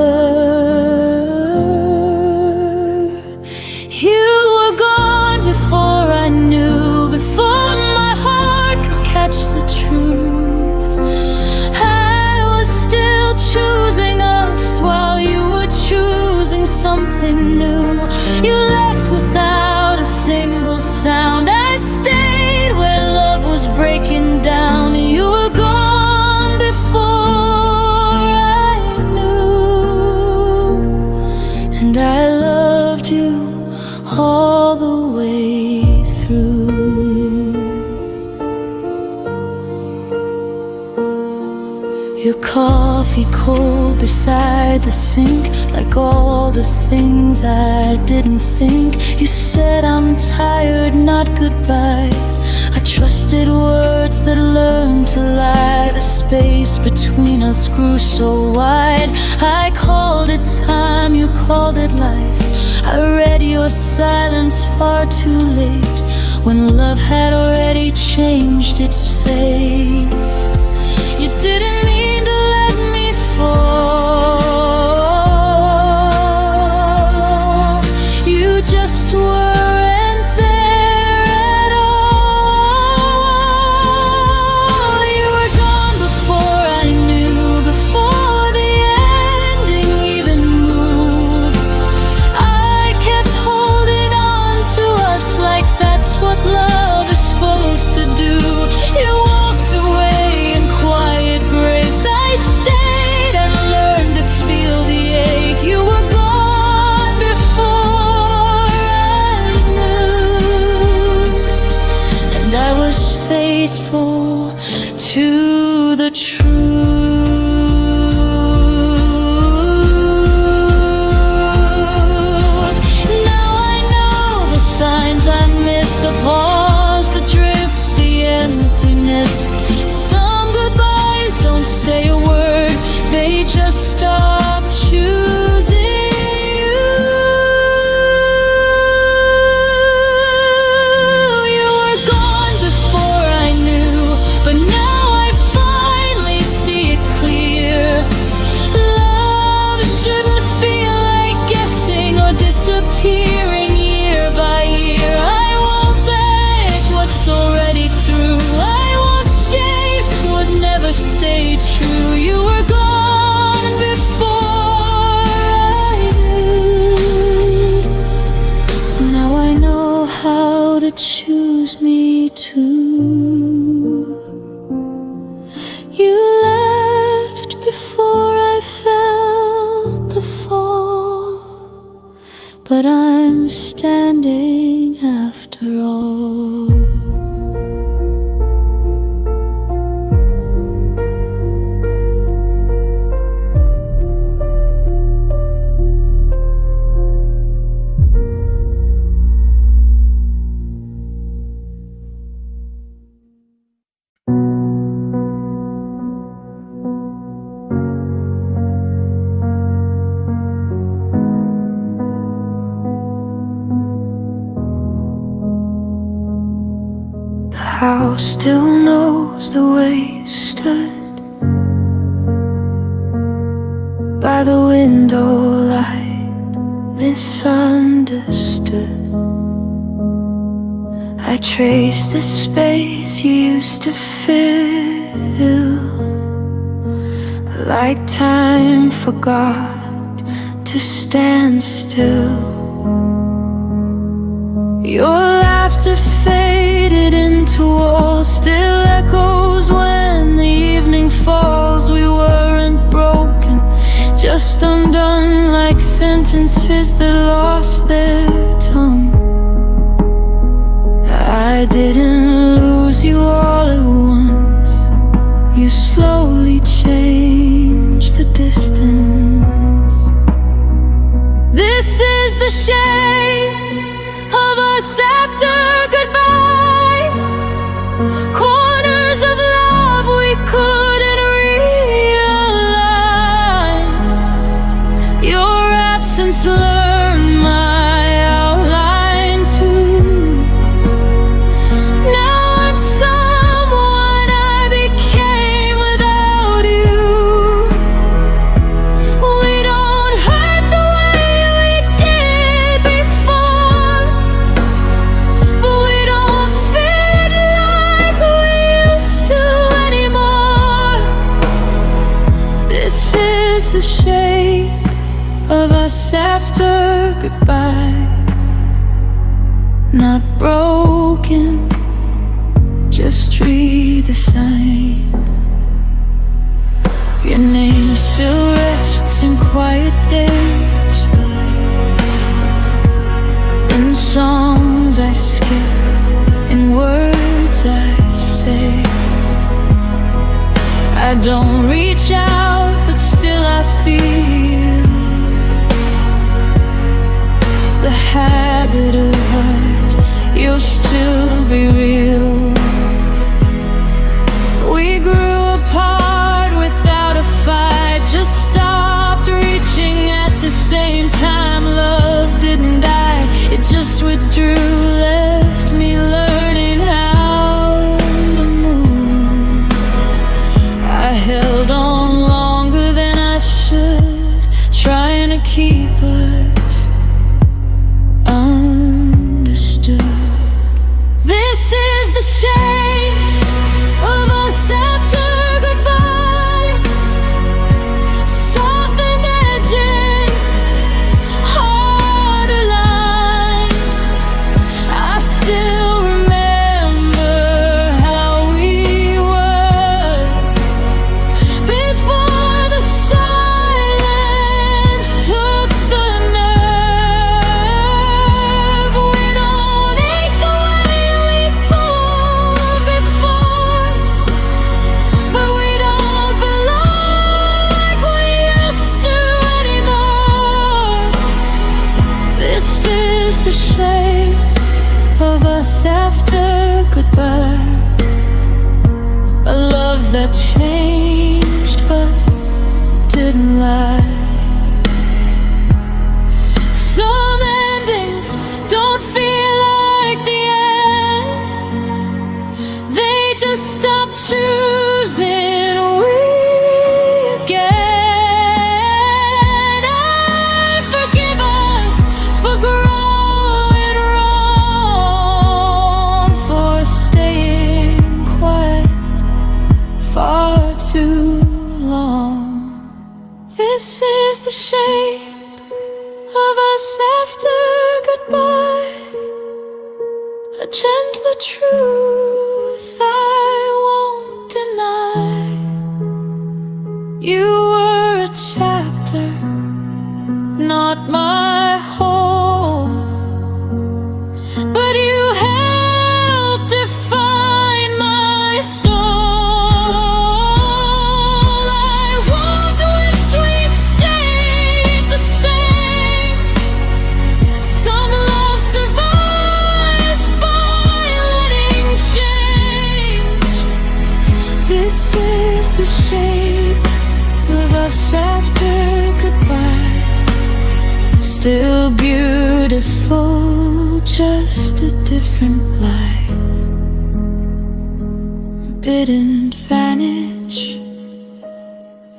You were gone before I knew, before my heart could catch the truth. I was still choosing us while you were choosing something new. You left without a single sound. I stayed where love was breaking down. You were gone before I knew, and I loved you all the way through. Your coffee cold beside the sink, like all the things I didn't think. You said I'm tired, not goodbye. I trusted words that learned to lie. The space between us grew so wide. I called it time, you called it life. I read your silence far too late, when love had already changed its face. You didn't mean to let me fall. You just weren't there at all. You were gone before I knew, before the ending even moved. I kept holding on to us like that's what love is supposed to do. You walked away in quiet grace. I stayed and learned to feel the ache. You were gone before I knew, and I was faithful to the truth. Now I know the signs I missed, the pause, the drift, the emptiness. Some goodbyes don't say a word, they just stop choosing you. You were gone before I knew, but now I finally see it clear. Love shouldn't feel like guessing or disappearing year by year. I won't beg what's already through. I won't chase what never stayed true. You were gone before standing after all. The house still knows the way you stood by the window light, misunderstood. I trace the space you used to fill, like time forgot to stand still. Your laughter faded into walls, still echoes when the evening falls. We weren't broken, just undone, like sentences that lost their tongue. I didn't lose you all at once. You slowly changed the distance. This is the shape of us after goodbye. Corners of love we couldn't realign. Your absence learned my outline too. Now I'm someone I became without you. We don't hurt the way we did before, but we don't fit like we used to anymore. This is the shape of us after goodbye. Not broken, just redesigned. Your name still rests in quiet days, in songs I skip, in words I say. I don't reach out, but still I feel the habit of us. You'll still be real. We grew apart without a fight, just stopped reaching at the same time. Love didn't die, it just withdrew, left me learning how to move. I held on longer than I should, trying to keep us understood. This is the shape of us after goodbye. Softened edges, harder lines. I still remember how we were before the silence took the nerve. We don't ache the way we pulled before, but we don't belong like we used to anymore. This is the shape of us after goodbye. A love that changed but didn't lie. Some endings don't feel like the end, they just stop choosing we again. I forgive us for growing wrong, for staying quiet far too long. This is the shape of us after goodbye. A gentler truth I won't deny. You were a chapter, not my whole. the shape of us after goodbye. Still beautiful, just a different life. Didn't vanish,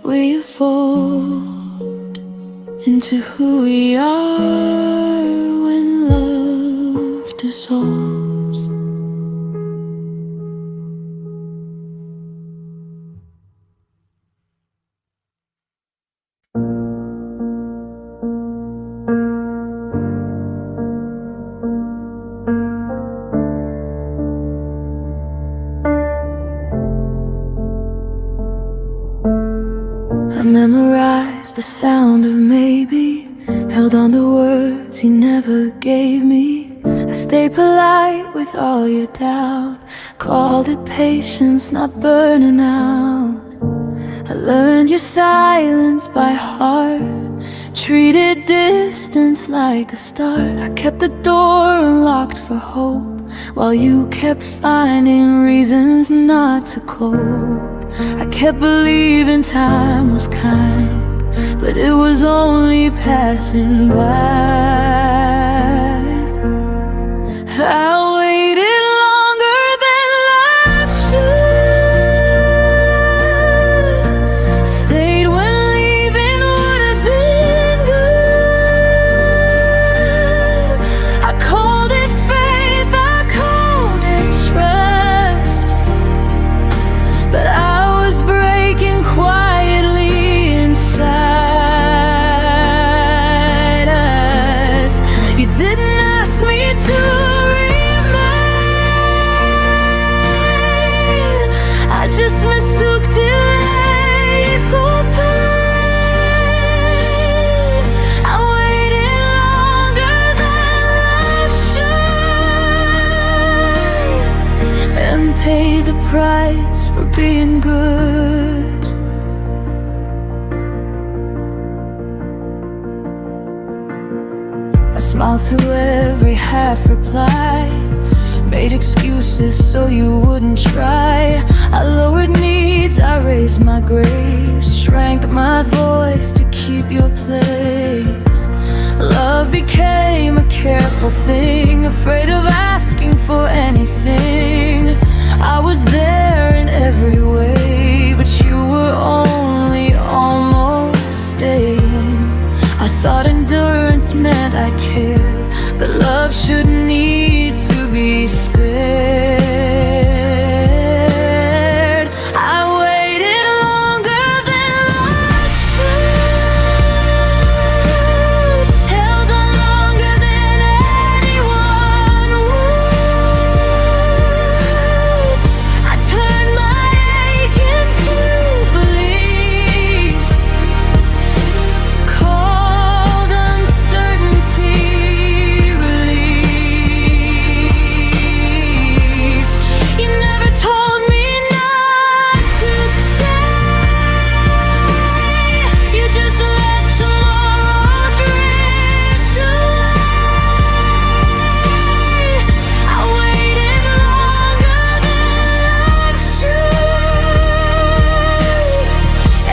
we evolved into who we are when love dissolves. I memorized the sound of maybe, held on to words he never gave me. I stayed polite with all your doubt, called it patience, not burning out. I learned your silence by heart, treated distance like a start. I kept the door unlocked for hope, while you kept finding reasons not to cope. I kept believing time was kind, but it was only passing by. I waited longer than life should, stayed when leaving would have been good. I called it faith, I called it trust, but I was breaking quietly inside us. You didn't ask me to remain, I just mistook delay for pain. I waited longer than life should, and paid the price for being good. I smiled through every half reply, made excuses so you wouldn't try. I lowered needs, I raised my grace, shrank my voice to keep your place. Love became a careful thing, afraid of asking for anything. I was there in every way, but you were only almost staying. I thought endurance meant I cared, but love shouldn't need to be spared. I waited longer than life should, held on longer than anyone would. I turned my ache into belief, called uncertainty relief. You never told me not to stay, you just let tomorrow drift away. I waited longer than life should,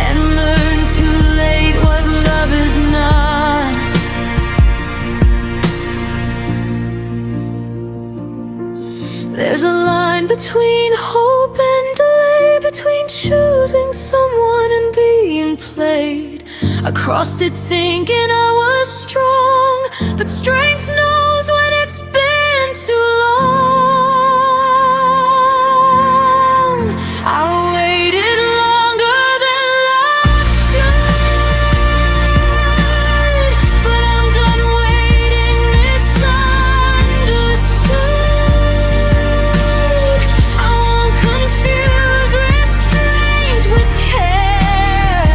and learned too late what love is not. There's a line between hope and delay, between choosing someone and being played. I crossed it thinking I was strong, but strength knows when it's been too long. I waited longer than life should, but I'm done waiting misunderstood. I won't confuse restraint with care,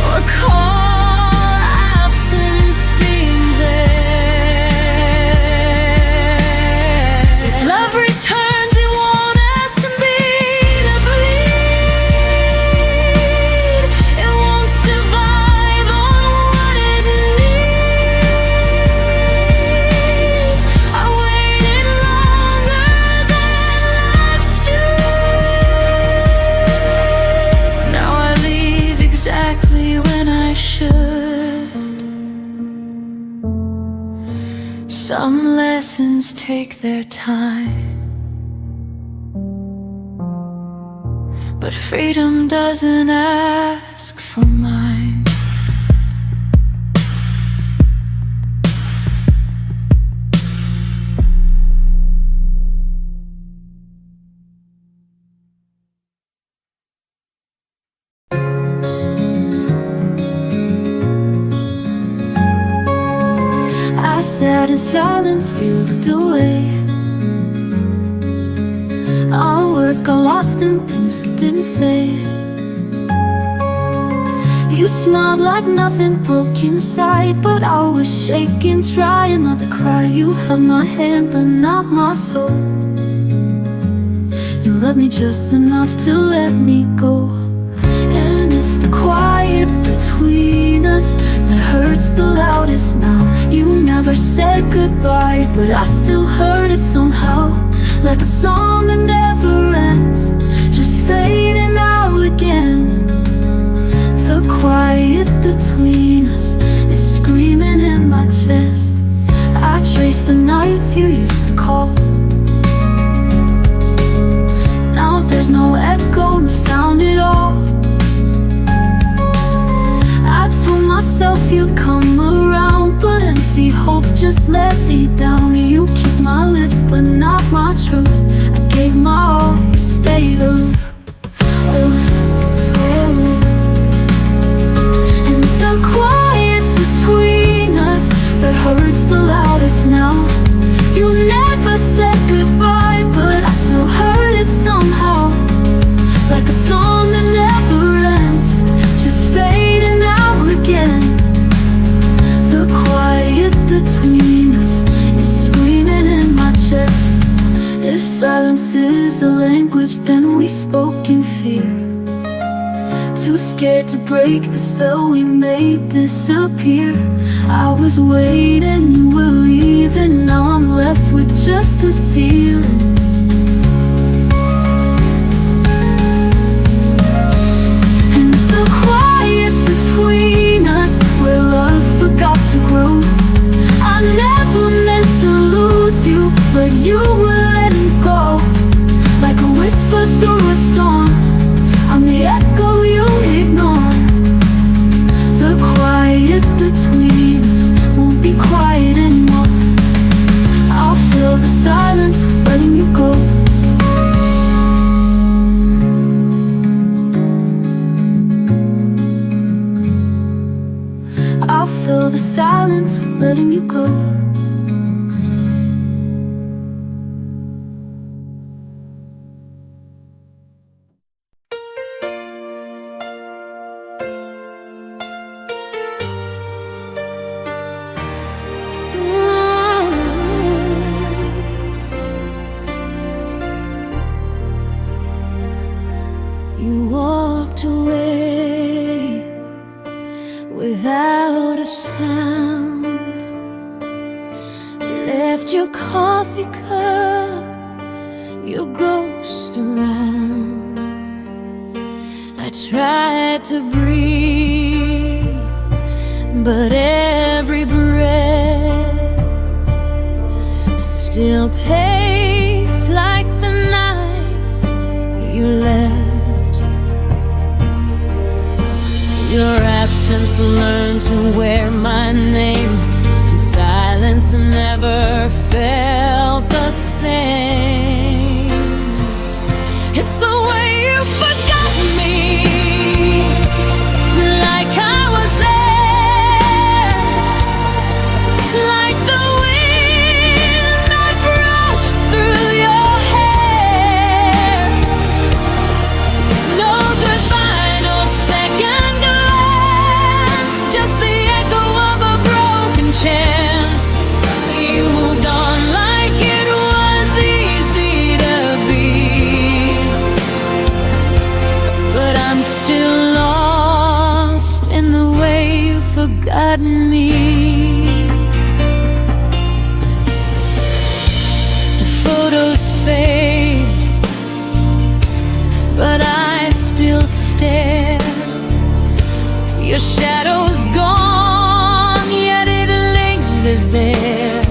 or call absence being there. Some lessons take their time, but freedom doesn't ask for mine. I sat in silence, you looked away. Our words got lost in things we didn't say. You smiled like nothing broke inside, but I was shaking, trying not to cry. You held my hand, but not my soul. You loved me just enough to let me go. And it's the quiet between us that hurts the loudest now. You never said goodbye, but I still heard it somehow. Like a song that never ends, just fading out again. The quiet between us is screaming in my chest. I trace the nights you used to call. Now there's no echo, no sound at all. I told myself you'd come around, but empty hope just let me down. You kissed my lips, but not my truth. I gave my all, you stayed aloof. And it's the quiet between us that hurts the loudest now. You never said goodbye, but I still heard it somehow. Like a song that never ends, just fading out again. The quiet between us is screaming in my chest. If silence is a language, then we spoke in fear. Too scared to break the spell we made disappear. I was waiting, you were leaving. Now I'm left with just the ceiling. And it's the quiet between us where love forgot to grow. I never meant to lose you, but you were letting go. Like a whisper through a storm, I'm the echo you ignore. The quiet between us won't be quiet anymore. I'll fill the silence, letting you go. I'll fill the silence, letting you go. You walked away without a sound, left your coffee cup, your ghost around. I tried to breathe, but every breath still tastes like the night you left. Your absence learned to wear my name, and silence never felt the same. It's the way you forgot me, like I was there, like the wind that brushed through your hair. No goodbye, no second glance, just the echo of a broken chance. You moved on like it was easy to be, but I'm still lost in the way you've forgotten me. The photos fade, but I still stare. Your shadow's gone, yet it lingers there.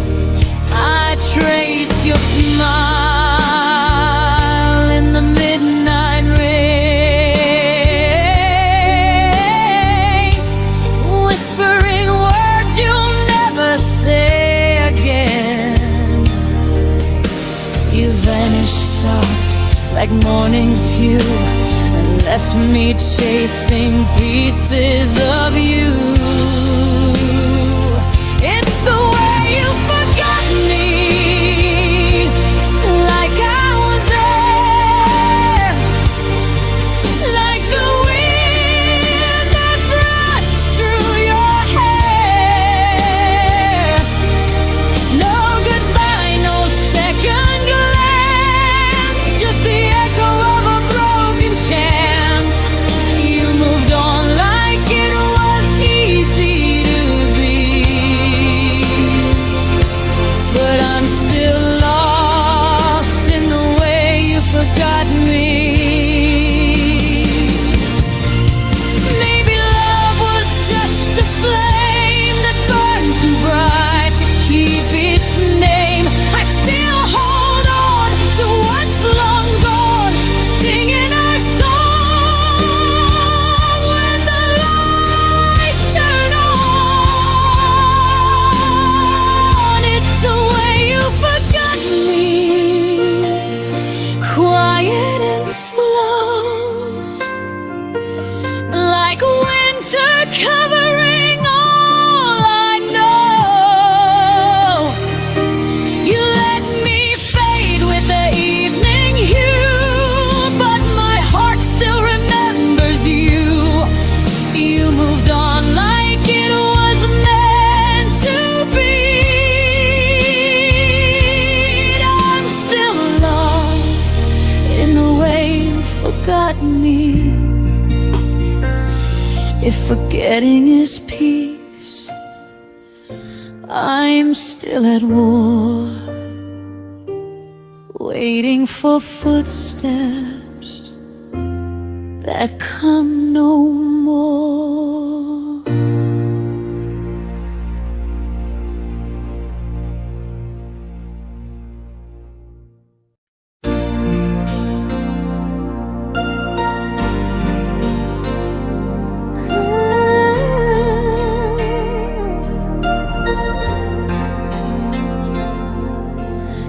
wings you and left me chasing pieces of you. It's the way you forgot me, like I was there, like the wind that brushed through your hair. No goodbye, no second glance, just the echo of a broken chance. You moved on like it was easy to be, but I'm still lost in the way you forgot me. Maybe love was just a flame that burned too bright to keep its name. I still hold on to what's long gone, singing our song when the lights turn on. It's the way you forgot me, quiet and slow, like winter covering all I know. You let me fade with the evening hue, but my heart still remembers you. You moved on like it was meant to be. I'm still lost in the way you forgot me. If forgetting is peace, I'm still at war, waiting for footsteps that come no more.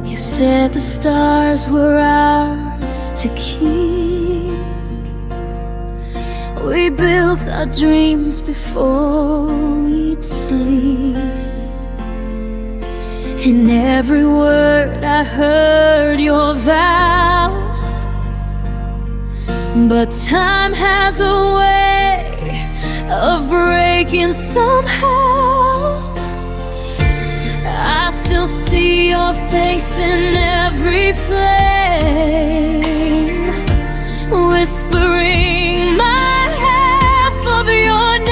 You said the stars were ours to keep. We built our dreams before we'd sleep. In every word I heard your vow, but time has a way of breaking somehow. I still see your face in every flame, whispering my half of your name.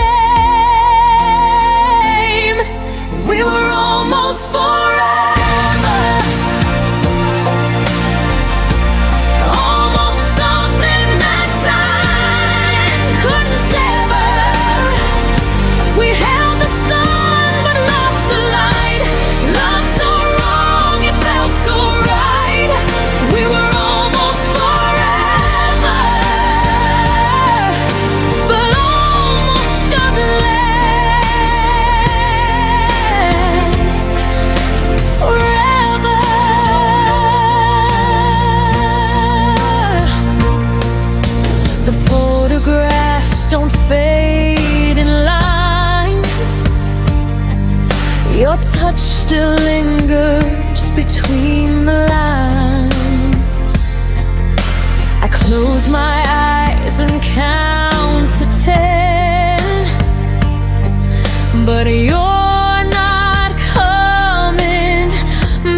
We were almost forever, almost something that time couldn't sever. We held the sun but lost the light. Love so wrong, it felt so right. We were almost forever, but almost doesn't last forever. The photographs don't fade in line. Your touch still lingers between the lines. I close my eyes and count to 10, but you're not coming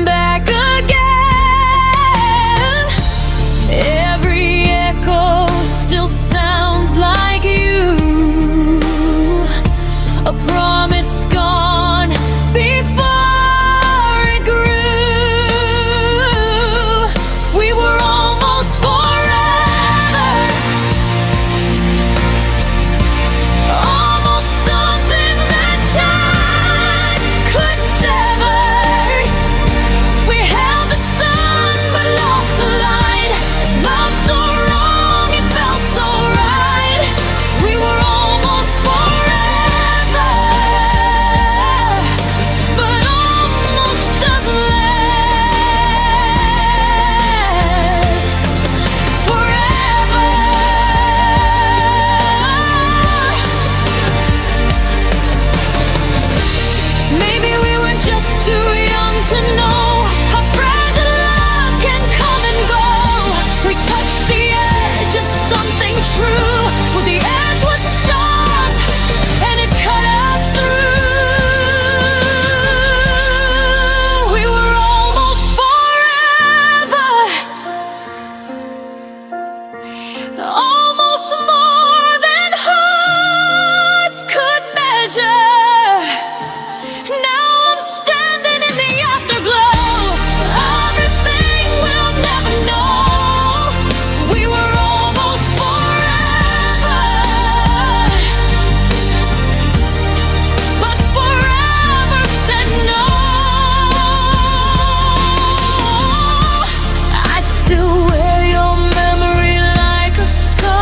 back again. Every echo still sounds like you, a promise gone before it grew. We were almost forever, almost something that time almost more than hearts could measure. Now I'm standing in the afterglow. Everything we'll never know. We were almost forever, but forever said no. I still wear your memory like a scar.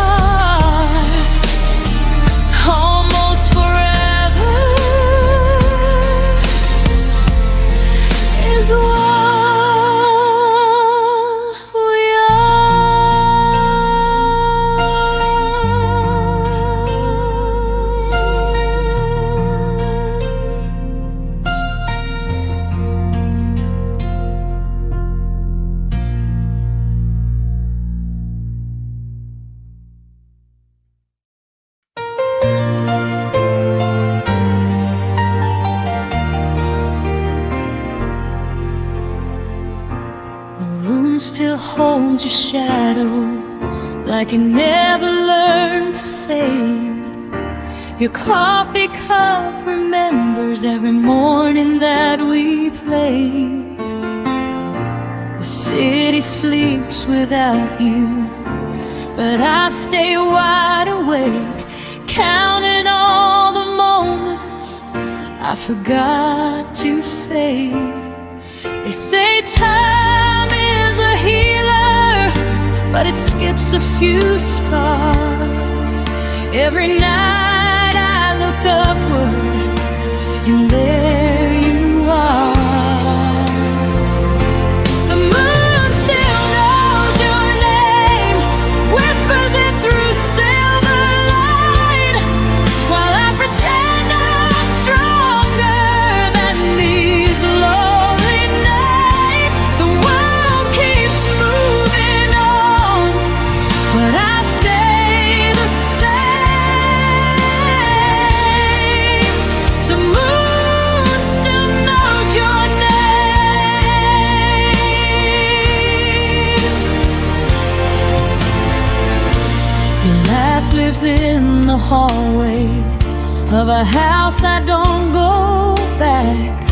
Almost forever is what we The room still holds your shadow, like it never learned to fade. Your coffee cup remembers every morning that we played. The city sleeps without you, but I stay wide awake, counting all the moments I forgot to say. They say time is a healer, but it skips a few scars. Every night I look upward, and there you are. The moon still knows your name, whispers it through silver light, while I pretend I'm stronger than these lonely nights. The world keeps moving on, but I stay the same. The moon still knows your name. Your laugh lives in the hallway of a house I don't go back.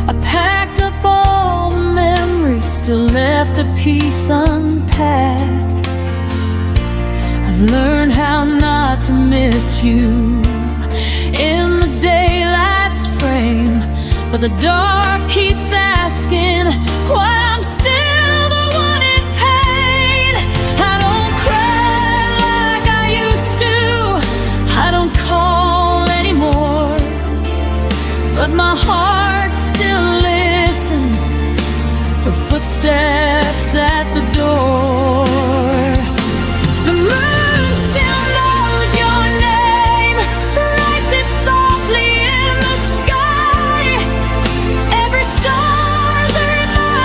I packed up all the memories, still left a piece unpacked. I've learned how not to miss you in the daylight's frame, but the dark keeps asking why I'm still the one in pain. I don't cry like I used to, I don't call anymore, but my heart still listens for footsteps at the door. The moon still knows your name, writes it softly in the sky. Every star's a reminder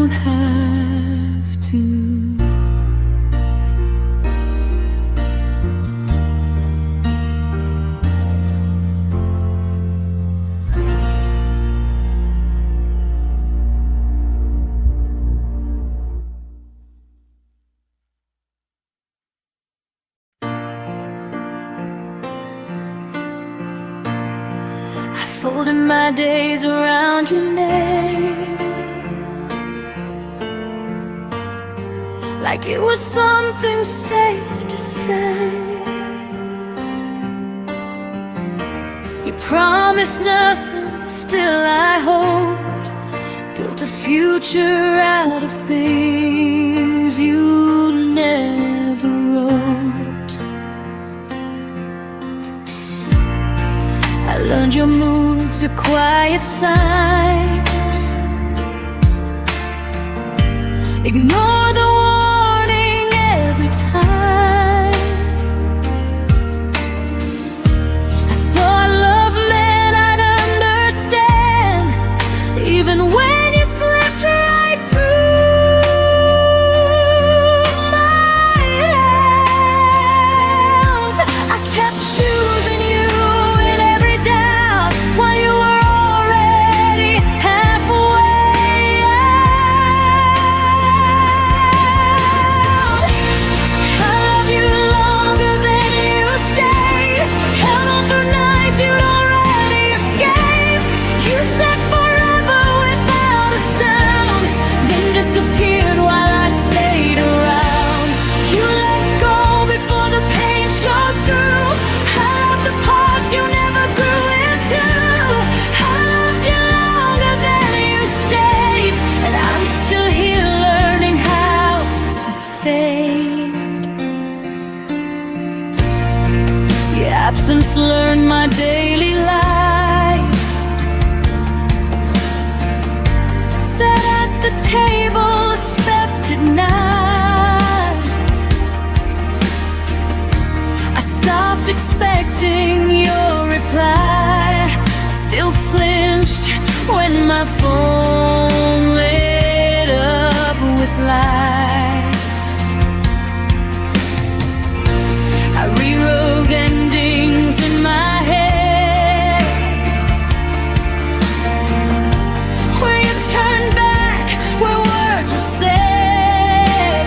don't have to. Folding my days around your name, like it was something safe to say. You promised nothing, still I hoped. Built a future out of things you never wrote. I learned your moods are quiet signs. Ignore the warning every time. I thought love meant I'd understand, even when you slipped right through my hands. I kept choosing you in every doubt, while you were already halfway out. I love you longer than you stayed. Held on through nights you'd already escaped. You said forever without a sound, then disappeared while I stayed around. You let go before the pain showed through. I loved the parts you never grew into. I loved you longer than you stayed, and I'm still here learning how to fade. Your absence learned my daily life. Sat at the table, expected night. I stopped expecting your reply. Still flinched when my phone lit up with light. I rewrote endings in my head, where you turned back, where words were said.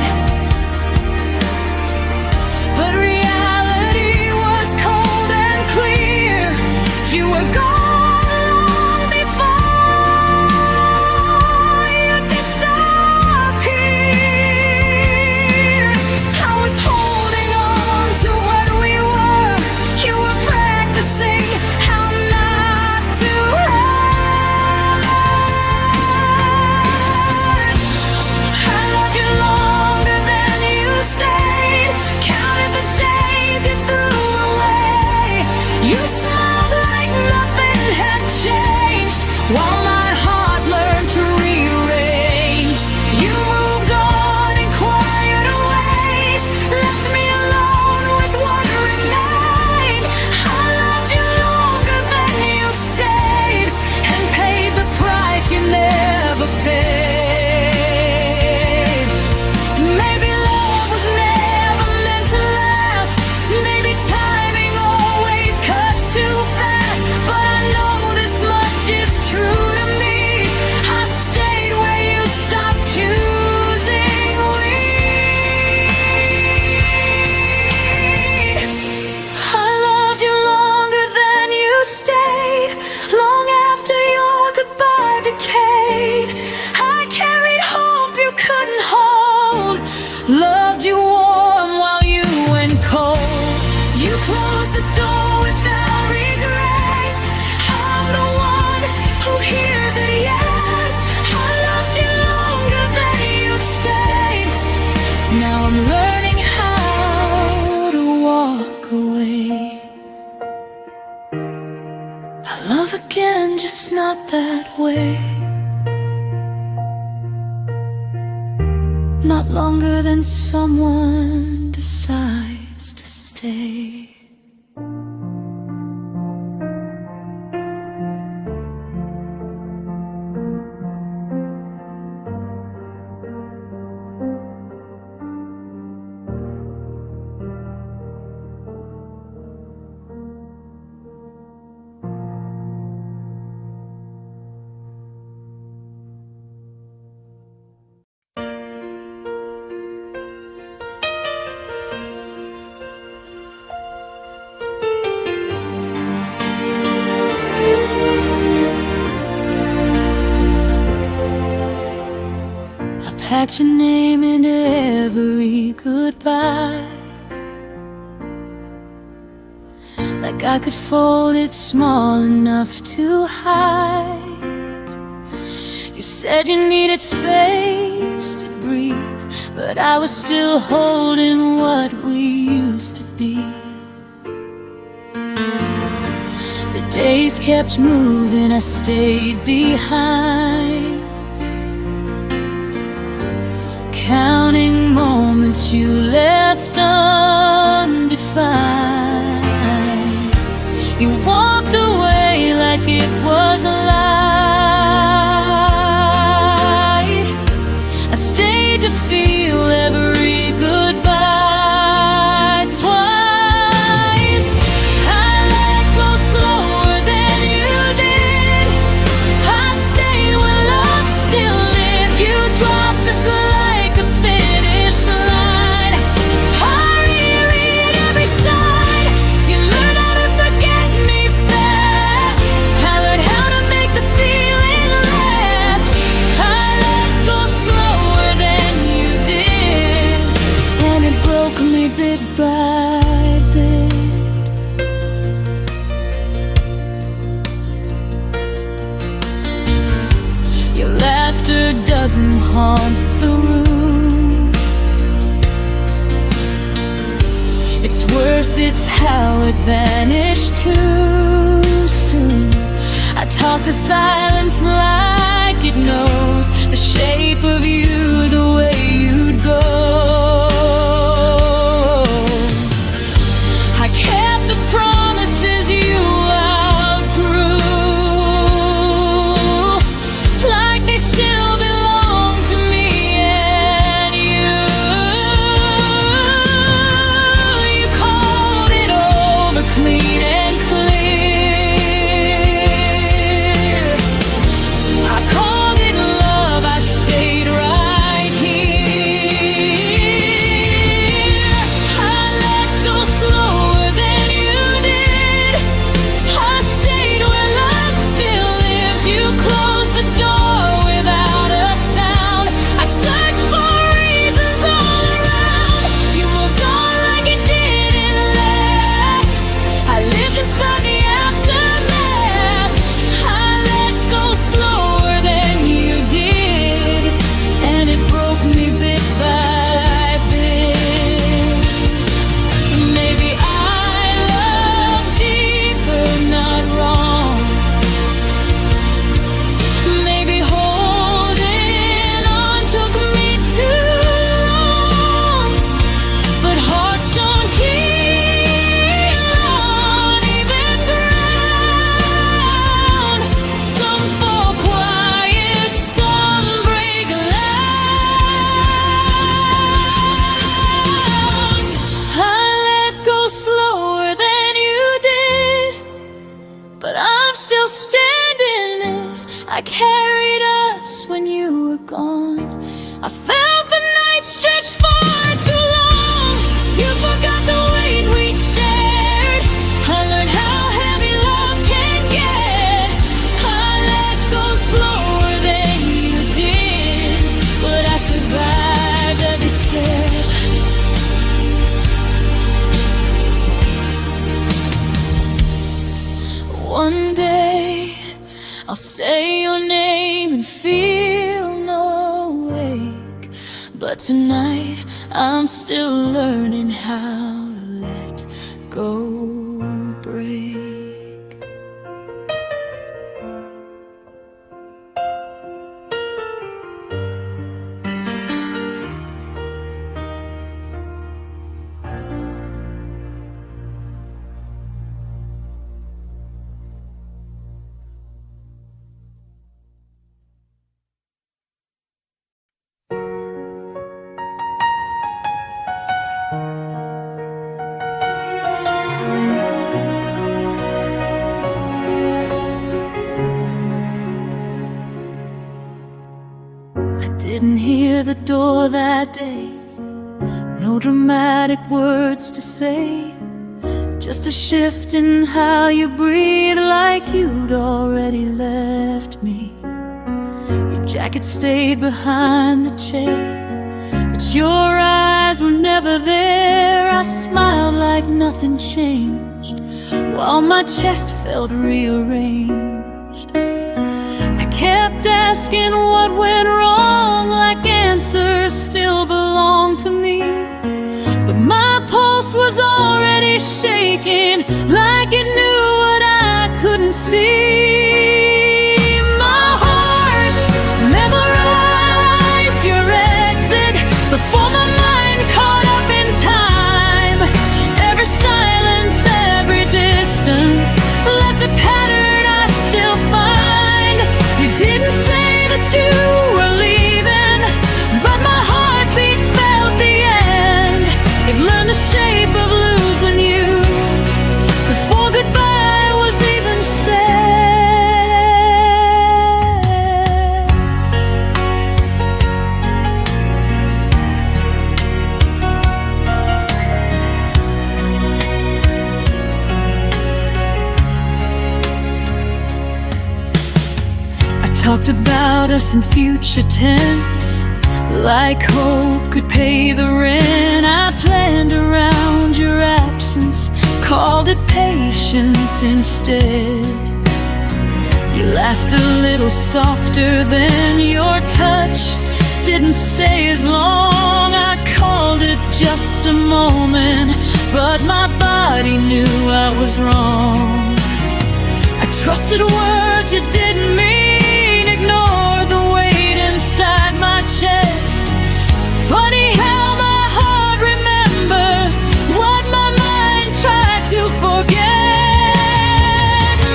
But reality was cold and clear. You were gone long before you disappeared. I was holding on to what we were. You were practicing how not to hurt. I loved you longer than you stayed. Counted the days you threw away. You smiled like nothing had changed, while my heart learned to rearrange. You moved on in quieter ways, left me alone with what remained. I loved you longer than you stayed, and paid the price you never paid. Maybe love was never meant to last. Maybe timing always cuts too fast. But I know this much is true to me. I stayed where you stopped choosing me. I loved you longer than you stayed, long after your goodbye decayed. I carried hope you couldn't hold, loved you warm while you went cold. You closed the door without regret. I'm the one who hears it yet. I loved you longer than you stayed. Now I'm learning how to walk away. I love again, just not that way. Not longer than someone decides to stay. write your name into every goodbye, like I could fold it small enough to hide. You said you needed space to breathe, but I was still holding what we used to be. The days kept moving, I stayed behind, counting moments you left undefined. You walked away like it was a lie. I stayed to feel every goodbye twice. I let go slower than you did. I stayed when love still lived. You dropped us like a finish line. I reread every side. You learned how to forget me fast. I learned how to make the feeling last. I let go slower than you did, and it broke me bit by bit. Your laughter doesn't haunt the room. It's worse, it's how it vanished too soon. I talk to silence like it knows the shape of you, the way you'd go. I kept the promises you outgrew, like they still belong to me and you. You called it over clean and clear. I called it love, I stayed right here. I let go slower than you did. I stayed where love still lived. You closed the door without a sound. I searched for reasons all around. You moved on like it didn't last. I lived inside the aftermath. I let go slower than you did, and it broke me bit by bit. Maybe I love deeper, not wrong. Maybe holding on took me too long. But hearts don't heal on even ground. Some fall quiet, some break loud. I let go slower than you did, but I'm still standing this. I carried us when you were gone. I felt the night stretch far too long. You forgot the weight we shared. I learned how heavy love can get. I let go slower than you did, but I survived every step. One day I'll say your name and feel no ache, but tonight I'm still learning how to let go break. Didn't hear the door that day, no dramatic words to say, just a shift in how you breathe, like you'd already left me. You jacket stayed behind the chair, but your eyes were never there. I smiled like nothing changed, while my chest felt rearranged. I kept asking what went wrong, like answers still belonged to me. But my pulse was already shaking, like it knew what I couldn't see. My heart memorized your exit before my mind caught up in time. Every silence, every distance left a pattern I still find. You didn't say that you were leaving, but my heartbeat felt the end. It learned the shape of losing you before goodbye was even said. I talked about us in future tense, like hope could pay the rent. I planned around your absence, called it patience instead. You laughed a little softer then, your touch didn't stay as long. I called it just a moment, but my body knew I was wrong. I trusted words you didn't mean, ignored the weight inside my chest. Funny how my heart remembers what my mind tried to forget.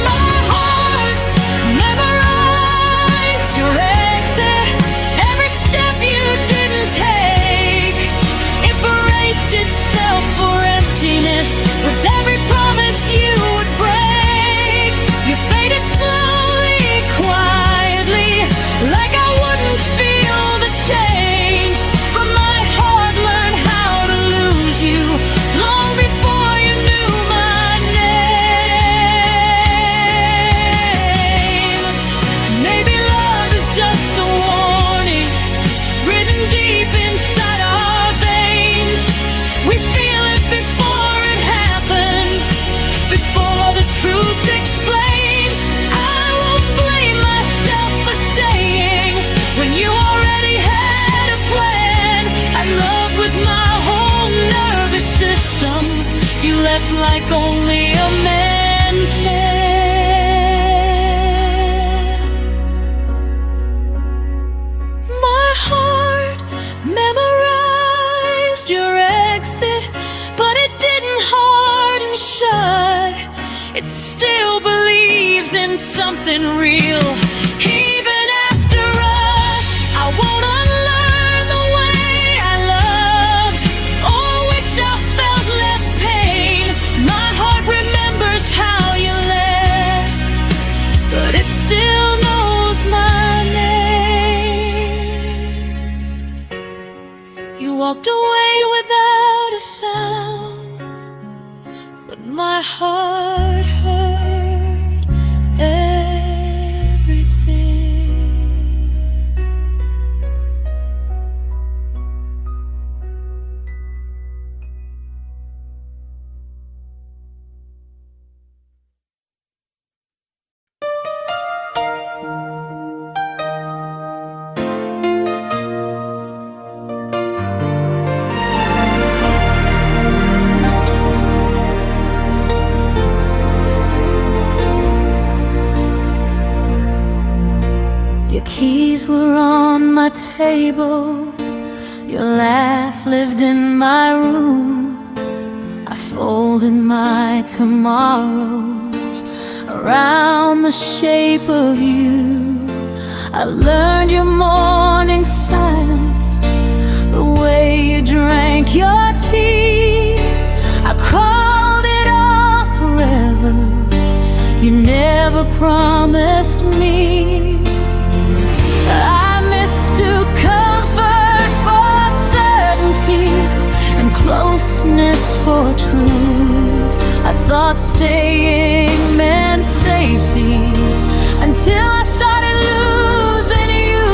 My heart memorized your exit, every step you didn't take. It braced itself for emptiness with every promise you would break. You faded slowly, quietly, like I wouldn't feel the change. But my heart learned how to lose you long before you knew my name. Maybe love is just a warning written deep inside our veins. We feel it before it happens, before the truth explains. I won't blame myself for staying when you already had a plan. I loved with my whole nervous system. You left like only a man can. My heart memorized your exit, but it didn't harden shut. It still believes in something real. Even after us, I won't unlearn the way I loved, or wish I felt less pain. My heart remembers how you left, but it still knows my name. You walked away without a sound, but my heart heard everything. Your keys were on my table, your laugh lived in my room. I folded my tomorrows around the shape of you. I learned your morning silence, the way you drank your tea. I called it all forever. You never promised me. I mistook comfort for certainty and closeness for truth. I thought staying meant safety until I started losing you.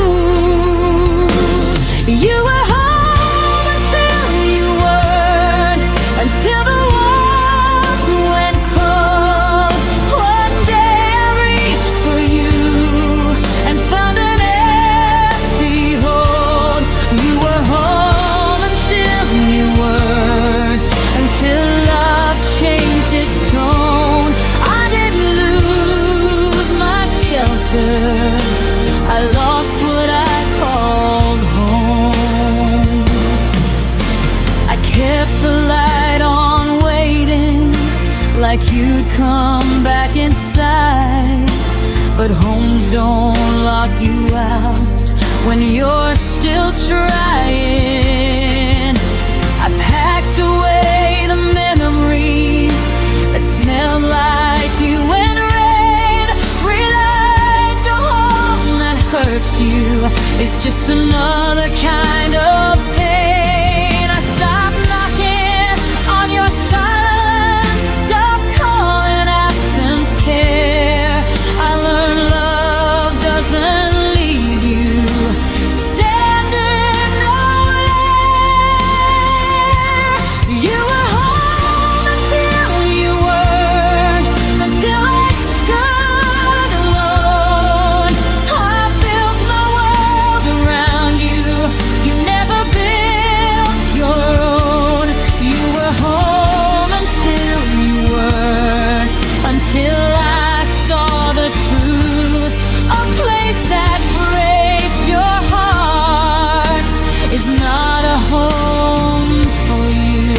like you'd come back inside. But homes don't lock you out when you're still trying. I packed away the memories that smelled like you and rain. Realized a home that hurts you is just another kind of pain. I stopped knocking on your silence, stopped calling absence care. I learned love doesn't leave you standing nowhere. You were home until you weren't, until I stood alone. I built my world around you. You never built your own. You were home until you weren't, until I saw the truth. A place that breaks your heart is not a home for you.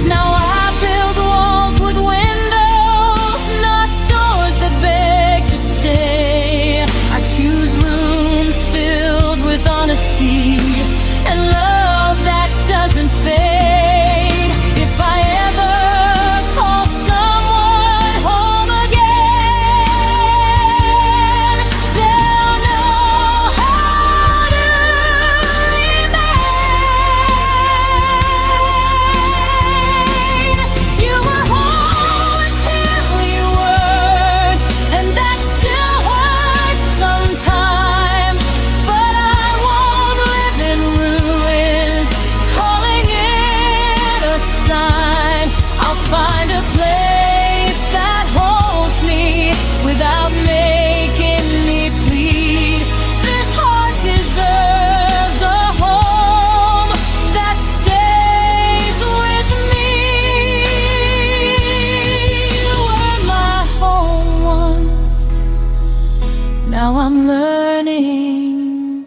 Now I build walls with windows, not doors that beg to stay. I choose rooms filled with honesty and love that doesn't fade. If I ever call someone home again, they'll know how to remain. You were home until you weren't, and that still hurts sometimes. But I won't live in ruins, calling it a sign. I'll find a place that holds me without making me plead. This heart deserves a home that stays with me. You were my home once. Now I'm learning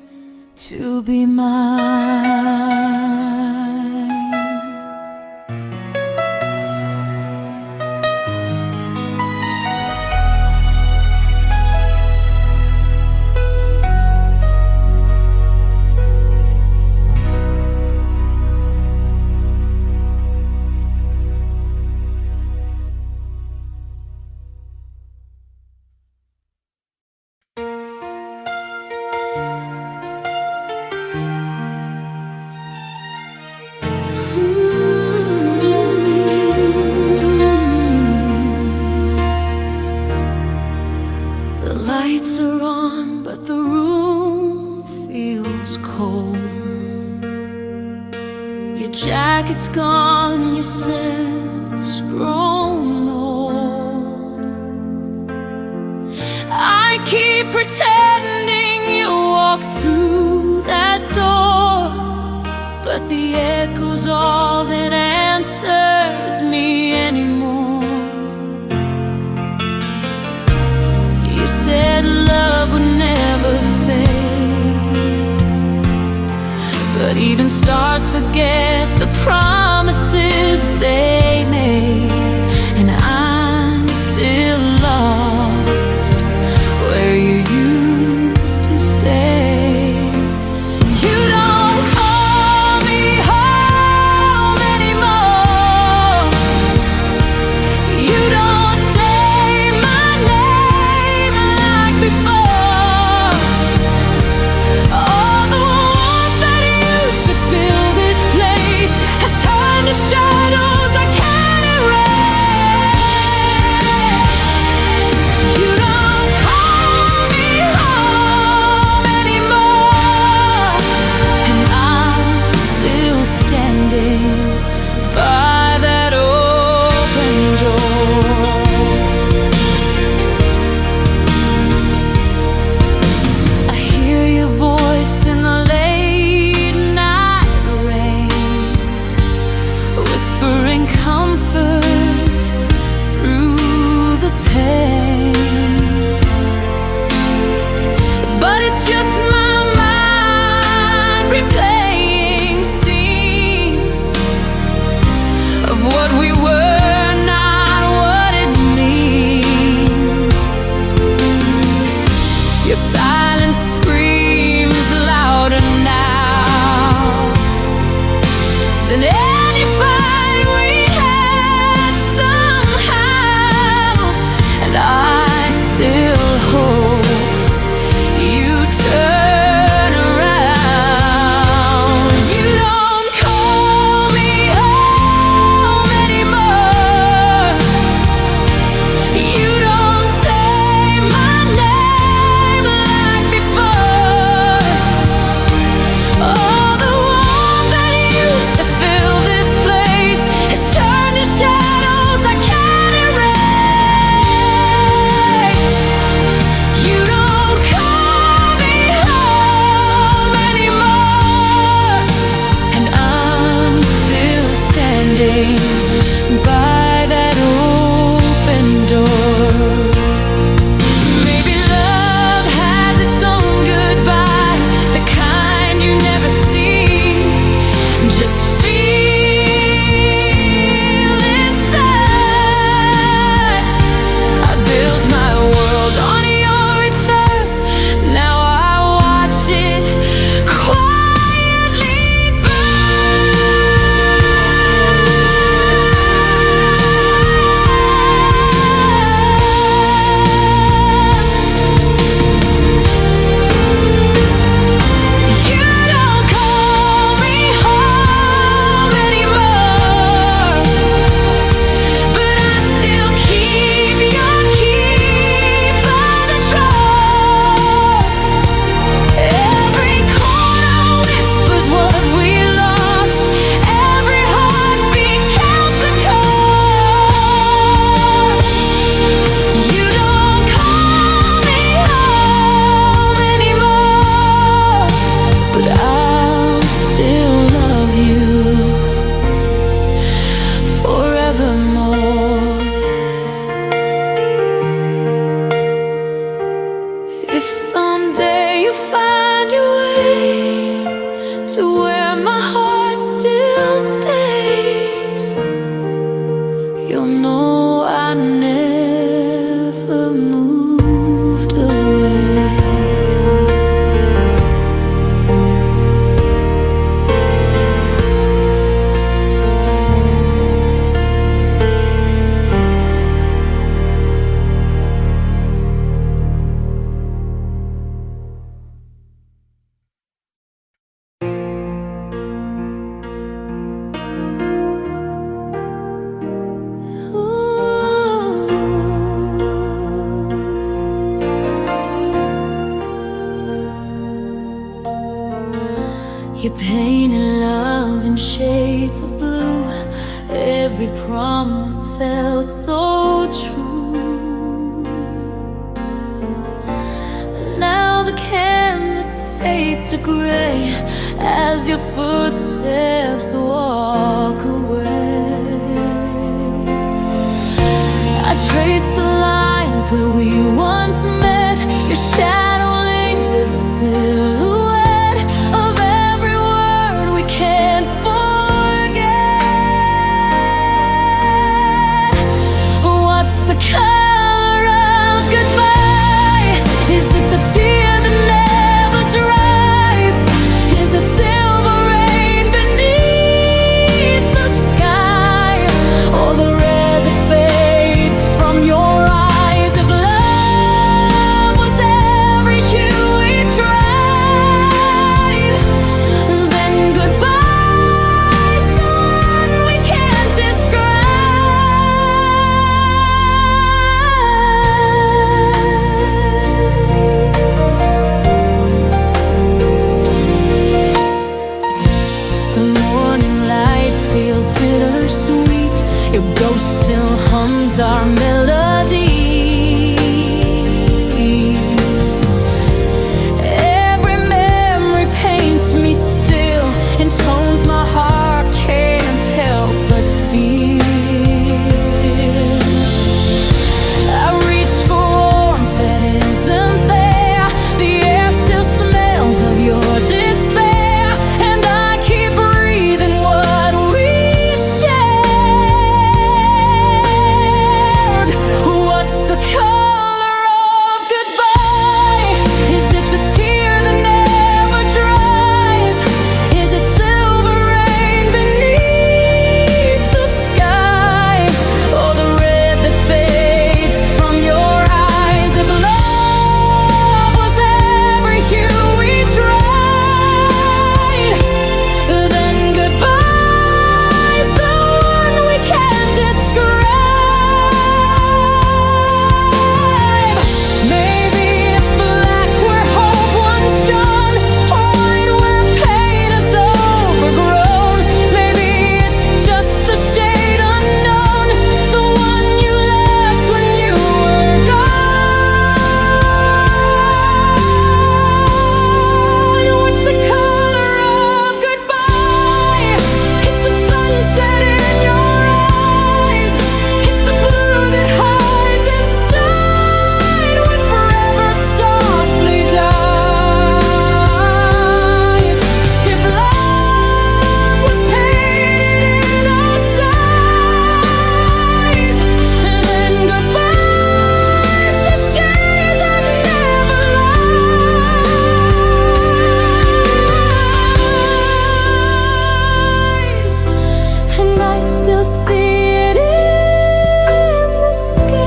to be mine. The lights are on, but the room feels cold. Your jacket's gone, your scent's grown old. I keep pretending you walk through that door, but the echo's all that answers me anymore. You said love would never fade, but even stars forget the promises they made. And I'm still lost where you used to stay. You don't call me home anymore. You don't say my name like before. All the warmth that used to fill this place has turned to shadows I to where my heart still stays. You'll know I never moved away. You painted love in shades of blue. Every promise felt so true. And now the canvas fades to gray as your footsteps walk away. I trace the lines where we once met. Your shadow lingers a silhouette of every word we can't forget. What's the color of goodbye? Is it the tear that never dries? Is it silver rain beneath the sky? Or the red that fades from your eyes? If love was every hue we tried, then goodbye's the one we can't describe. The morning light feels bittersweet. Your ghost still hums our melody. Every memory paints me still in tones my heart can't help but feel. I reach for warmth that isn't there. The air still smells of your despair, and I keep breathing what we shared. What's the color of goodbye? Is it the tear that never dries? Is it silver rain beneath the sky? Or the red that fades from your eyes? If love was every hue we tried, then goodbye's the one we can't describe. Maybe it's black where hope once shone, or white where pain is overgrown. Maybe it's just the shade unknown, the one you left when you were gone. What's the color of goodbye? It's the sunset in your eyes. It's the blue that hides inside when forever softly dies. If love was painted in our size, then goodbye's the shade that never lies. And I still see it in the sky.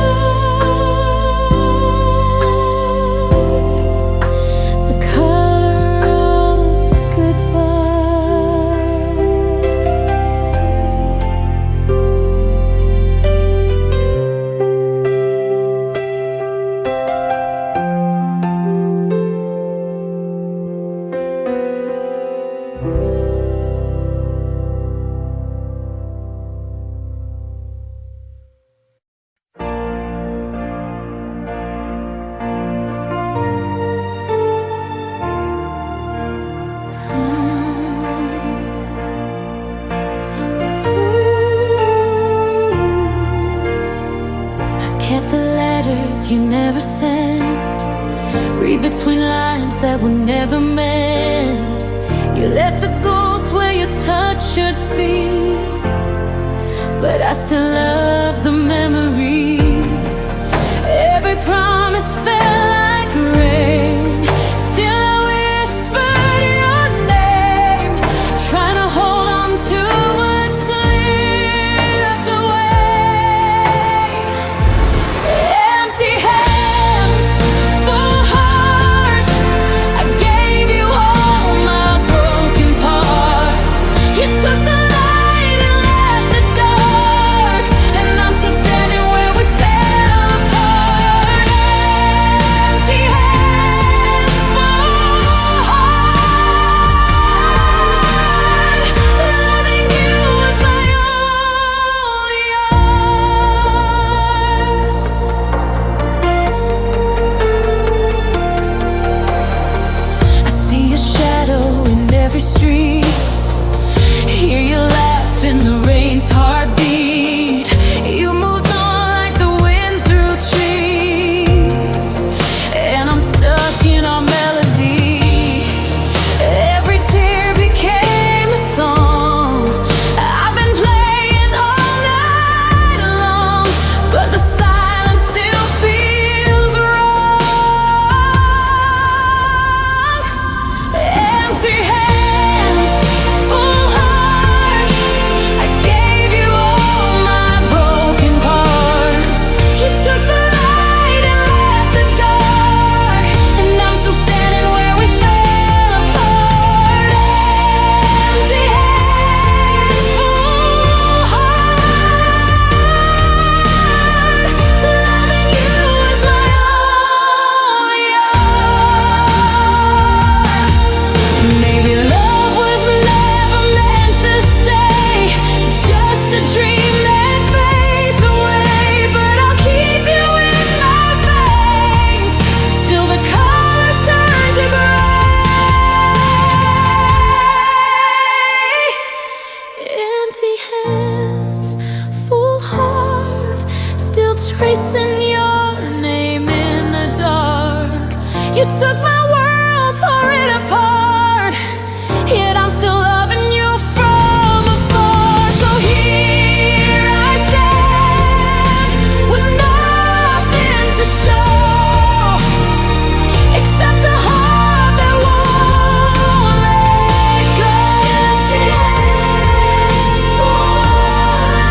The color of goodbye. Kept the letters you never sent, read between lines that were never meant. You left a ghost where your touch should be, but I still love the memory. Every promise fell like rain. Still I whispered your name, trying to hold on to what slipped away. Empty hands, full heart, I gave you all my broken parts. You took the light and left the dark, and I'm still standing where we fell apart. Empty hands, full heart, loving you was my only art. I see your shadow in every street, hear you laugh in the rain's heartbeat. You moved on like the wind through trees, and I'm stuck in our melody. Every tear became a song. I've been playing all night long, but the silence still feels wrong. Empty hands, full heart, I gave you all my broken parts. You took the light and left the dark, and I'm still standing where we fell apart. Empty hands, full heart, loving you is my only art. Maybe love was never meant to stay, just a dream that fades away. But I'll keep you in my veins till the colors turn to gray. Empty hands, full heart, still tracing your name in the dark. You took my world, tore it apart, yet I'm still loving you from afar. So here I stand with nothing to show, except a heart that won't let go. Empty hands, full heart,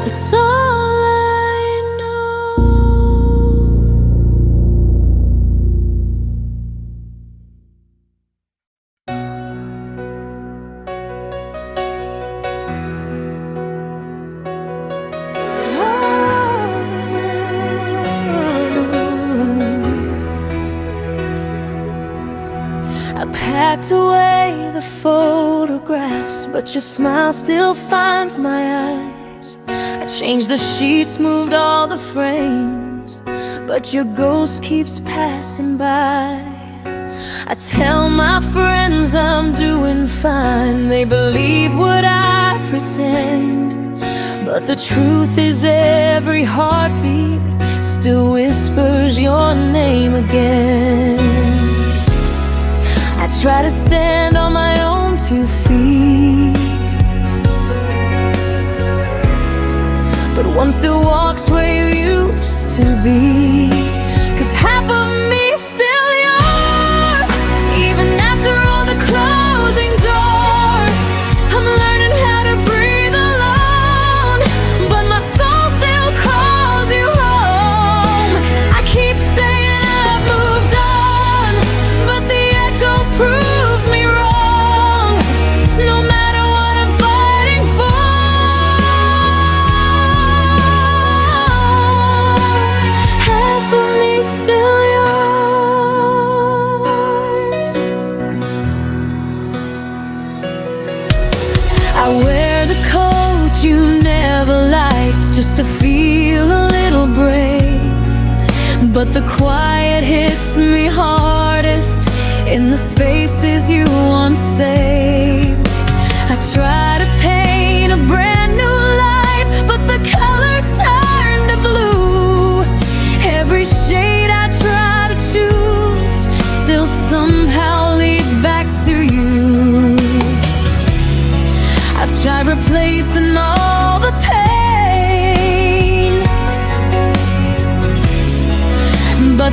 that's all I know. I packed away the photographs, but your smile still finds my eyes. I changed the sheets, moved all the frames, but your ghost keeps passing by. I tell my friends I'm doing fine, they believe what I pretend, but the truth is every heartbeat still whispers your name again. I try to stand on my own 2 feet, but one still walks where you used to be. 'Cause half of me is still yours, even after all the closing doors. I'm learning how to breathe alone, but my soul still calls you home. I keep saying I've moved on, but the echo proves me wrong. No matter what I'm fighting for, half of me still yours. I wear the coat you never liked just to feel a little brave, but the quiet hits me hardest in the spaces you once saved. I try to paint a brand new life, but the colors turn to blue. Every shade I try to choose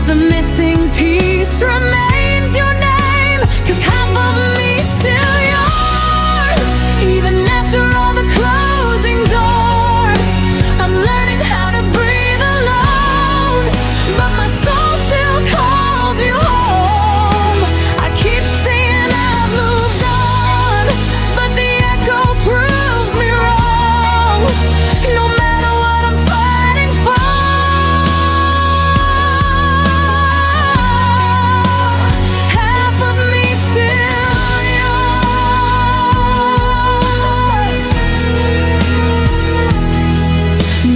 The missing piece remains your name, 'cause half of me's still yours. Even after all the closing doors, I'm learning how to breathe alone, but my soul still calls you home. I keep saying I've moved on, but the echo proves me wrong. No matter what I'm fighting for, half of me's still yours.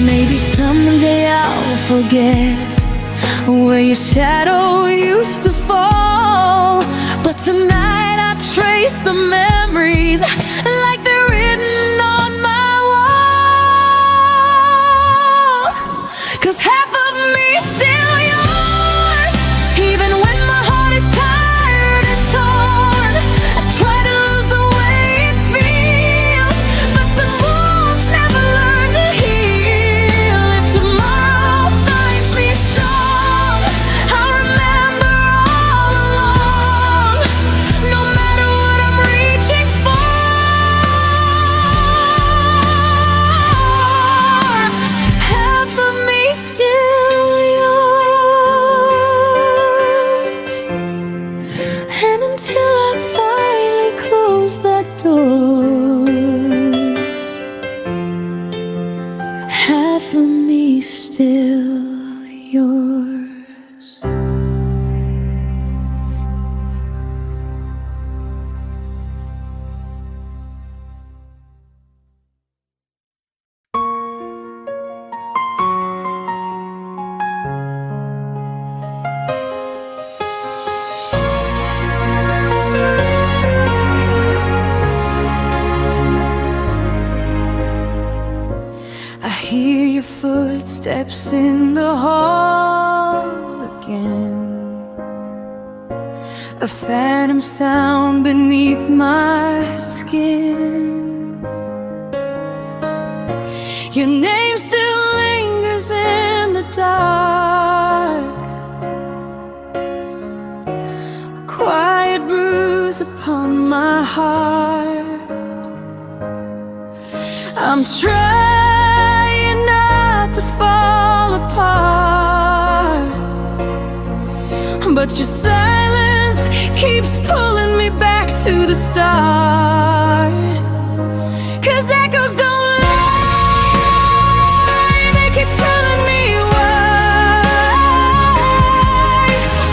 Maybe someday I'll forget where your shadow used to fall, but tonight I trace the memories like they're written on my wall. 'Cause half of me's still yours. Even when my heart is tired and torn, I try to lose the way it feels, but some wounds never learn to heal. If tomorrow finds me strong, I'll remember all along. No matter what I'm reaching for, half of me's still yours. And until I finally close that door, half of me's still yours. I hear your footsteps in the hall again, a phantom sound beneath my skin. Your name still lingers in the dark, a quiet bruise upon my heart. I'm trying not to fall apart, but your silence keeps pulling me back to the start. 'Cause echoes don't lie, they keep telling me why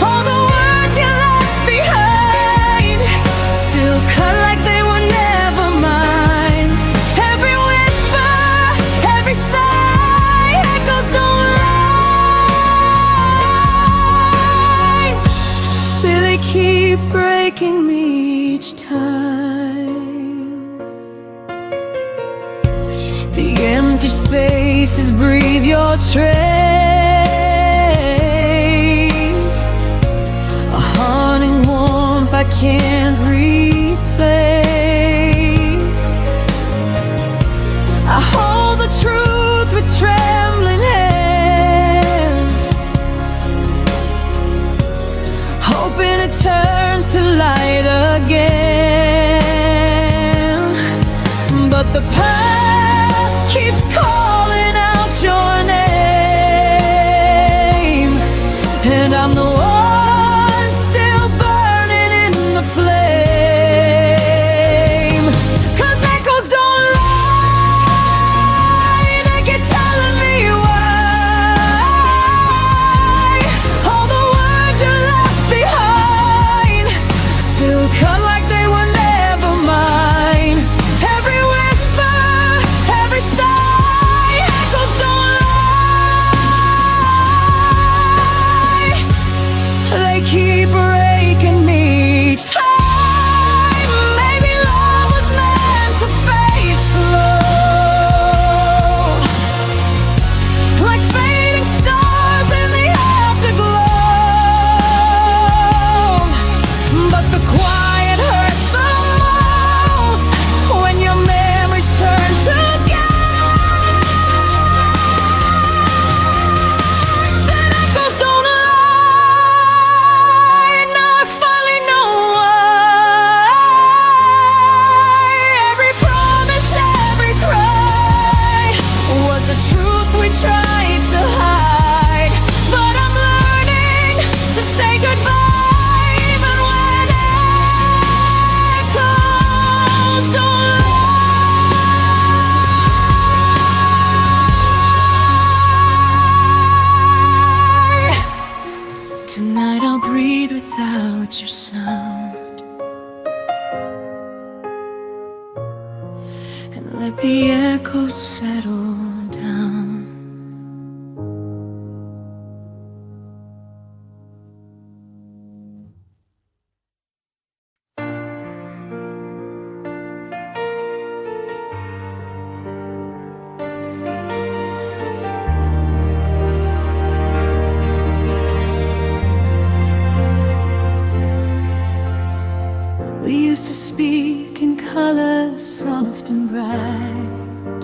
all the words you left behind still cut like they were never mine. Every whisper, every sigh, echoes don't lie. They keep breaking me each time. The empty spaces breathe your trace, a haunting warmth I can't replace. I hold the truth with trembling hands, hoping it turns to light again. But the past keeps calling out your name, and I'm the one still burning in the flame. 'Cause echoes don't lie, they keep telling me why all the words you left behind still cut like they were never mine. Every whisper, every sigh, echoes don't lie. They keep breaking me each time. Maybe love was meant to fade slow, like fading stars in the afterglow. But the quiet hurts the most when your memories turn to gas. And echoes don't lie. Tonight I'll breathe without your sound and let the echoes settle down. We used to speak in colors soft and bright.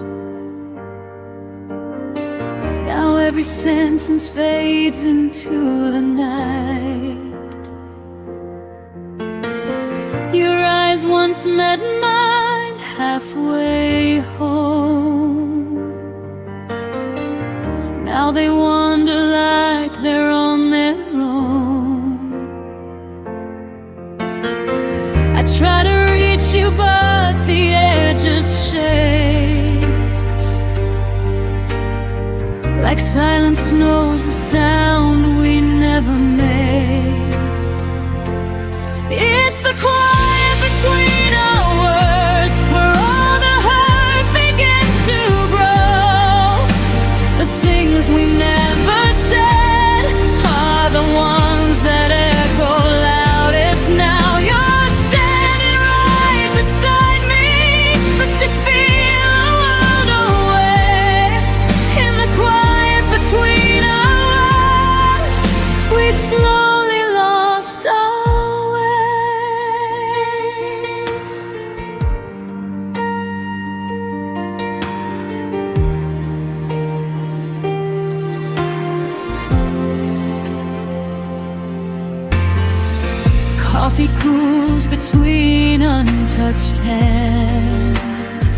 Now every sentence fades into the night. Your eyes once met mine halfway home. Now they wander like they're on their own. I try to reach you, but the air just shakes. Like silence knows the sound we never made. It's the quiet between our words, where all the hurt begins to grow. The things we never said are the ones that echo loudest now. You feel the world away. In the quiet between our words, we slowly lost our way. Coffee cools between untouched hands.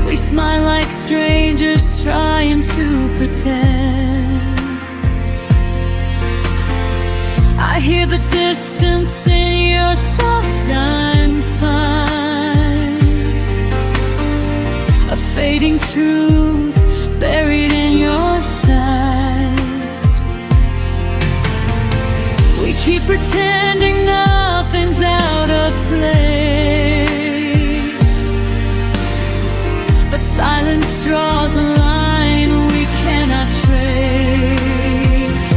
We smile like strangers trying to pretend. I hear the distance in your soft I'm fine. A fading truth buried in your sighs. We keep pretending nothing's out of place, but silence draws a line we cannot trace.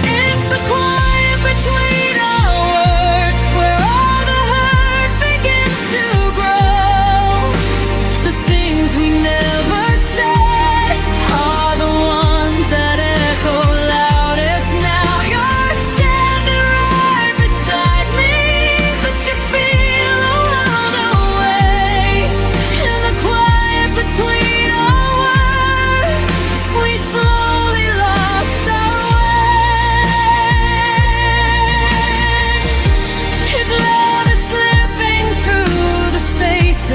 It's the quiet between our words, where all the hurt begins to grow. The things we never said are the ones that echo loudest now. You're standing right beside me, but you feel the world away. In the quiet between our words, we slowly lost our way. If love is slipping through the spaces,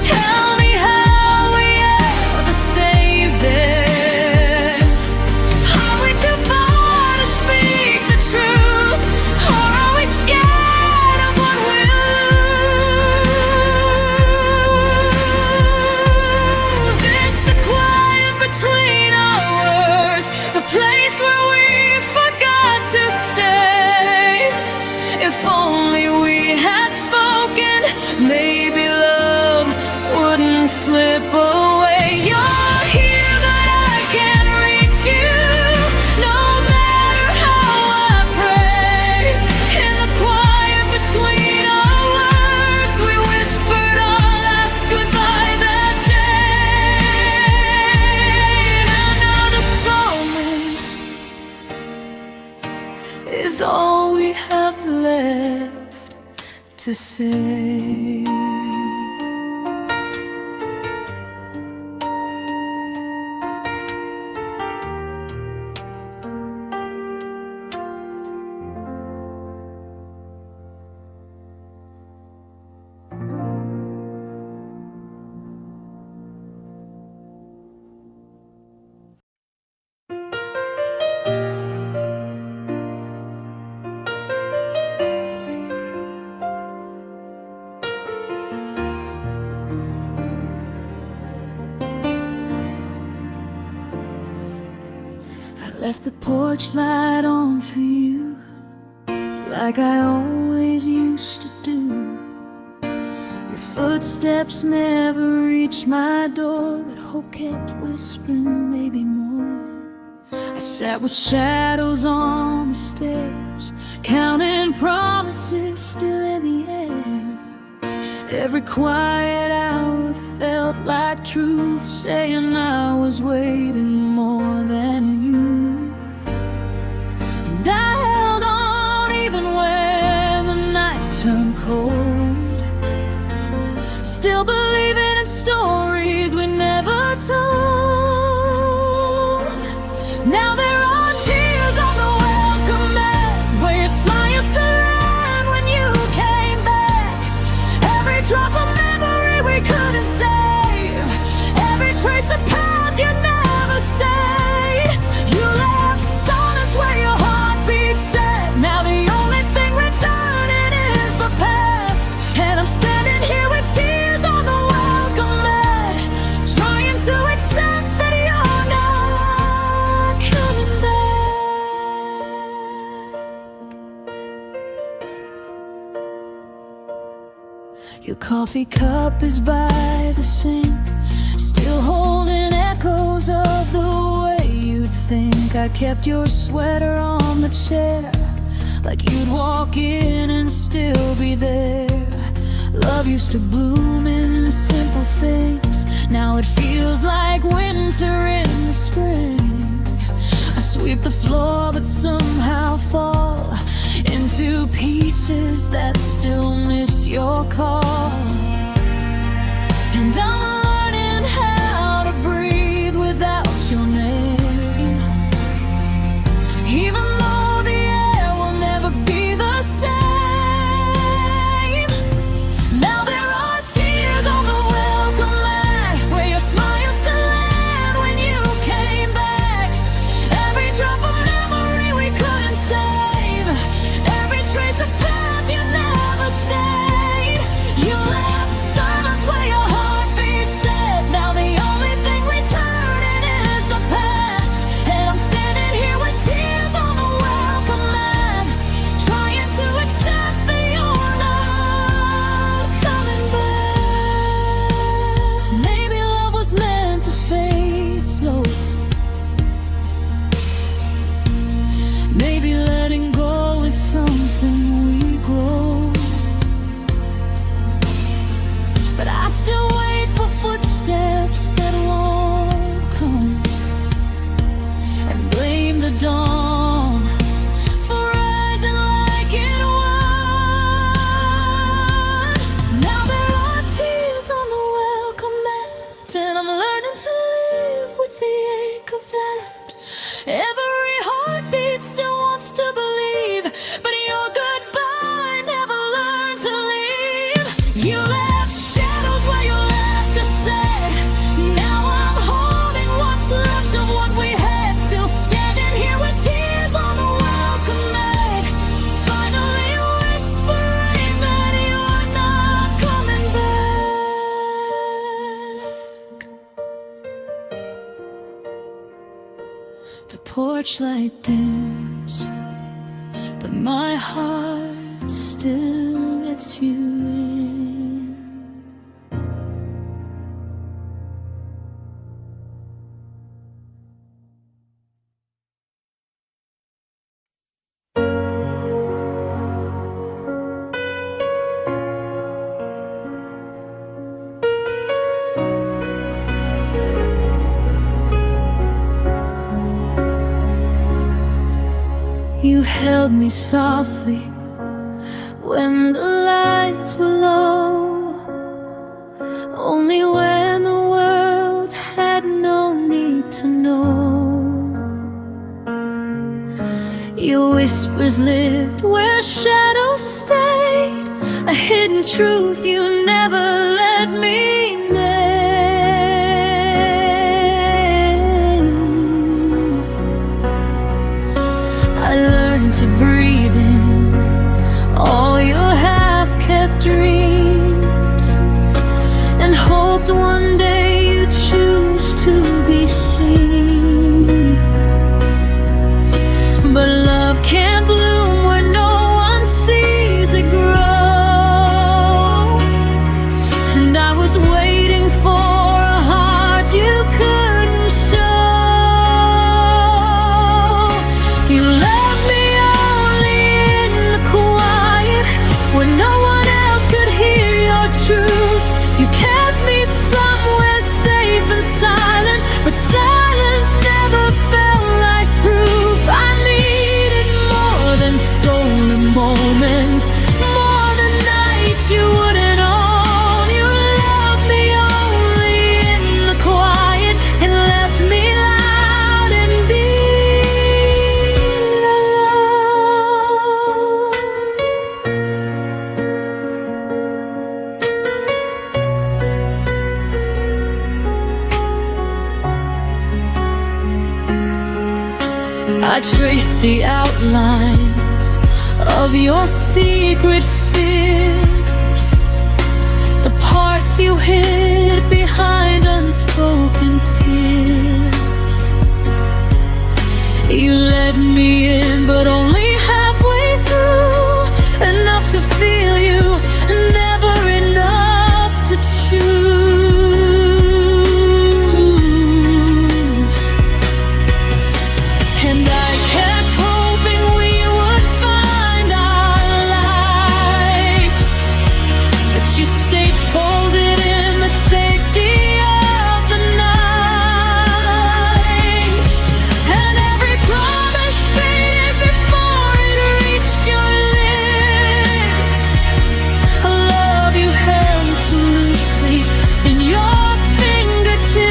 tell me how we ever save this. Are we too far to speak the truth, or are we scared of what we'll lose? It's the quiet between our words, the place where we forgot to stay. If only we had spoken, maybe love wouldn't slip away. You're here, but I can't reach you, no matter how I pray. In the quiet between our words, we whispered our last goodbye that day. And now the silence is all we have left to say. Left the porch light on for you, like I always used to do. Your footsteps never reached my door, but hope kept whispering maybe more. I sat with shadows on the stairs, counting promises still in the air. Every quiet hour felt like truth, saying I was waiting more than you. And I held on even when the night turned cold, still believing in stories we never told. Now there are tears on the welcome mat, where your smile used to land when you came back. Every drop of memory we couldn't save, every trace of path you never stayed. You left silence where your heartbeat set. Now the only thing returning is the past, and I'm standing here with tears on the welcome mat, trying to accept that you're not coming back. Your coffee cup is by the sink, still holding echoes of the way you'd think. I kept your sweater on the chair, like you'd walk in and still be there. Love used to bloom in simple things, now it feels like winter in the spring. I sweep the floor but somehow fall into pieces that still miss your call. And I'm learning how to breathe without your name, even though the air will never be the same. Now there are tears on the welcome mat, where your smile used to land when you came back. Every drop of memory we couldn't save, every trace of path you never stayed. You left silence where your heartbeat said. Now the only thing returning is the past, and I'm standing here with tears on the welcome mat, trying to accept that you're not coming back. Maybe love was meant to fade slow, maybe letting go is something we grow. But I still wait for footsteps that won't come, and blame the dawn for rising like it was. Now there are tears on the welcome mat, and I'm learning to live with the ache of that. Every heartbeat still wants to believe, but your goodbye never learned to leave. You left shadows where you left to say. Now I'm holding what's left of what we had, still standing here with tears on the welcome mat, finally whispering that you're not coming back. The porch light dims, but my heart still lets you in. You held me softly when the lights were low, only when the world had no need to know. Your whispers lived where shadows stayed, a hidden truth you never let me name. I learned to breathe in all your half-kept dreams, and hoped one day you'd choose to be seen. I trace the outlines of your secret fears, the parts you hid behind unspoken tears. You let me in, but only halfway through, enough to feel you, never enough to choose. And I kept hoping we would find our light, but you stayed folded in the safety of the night. And every promise faded before it reached your lips. A love you held too loosely in your fingertips.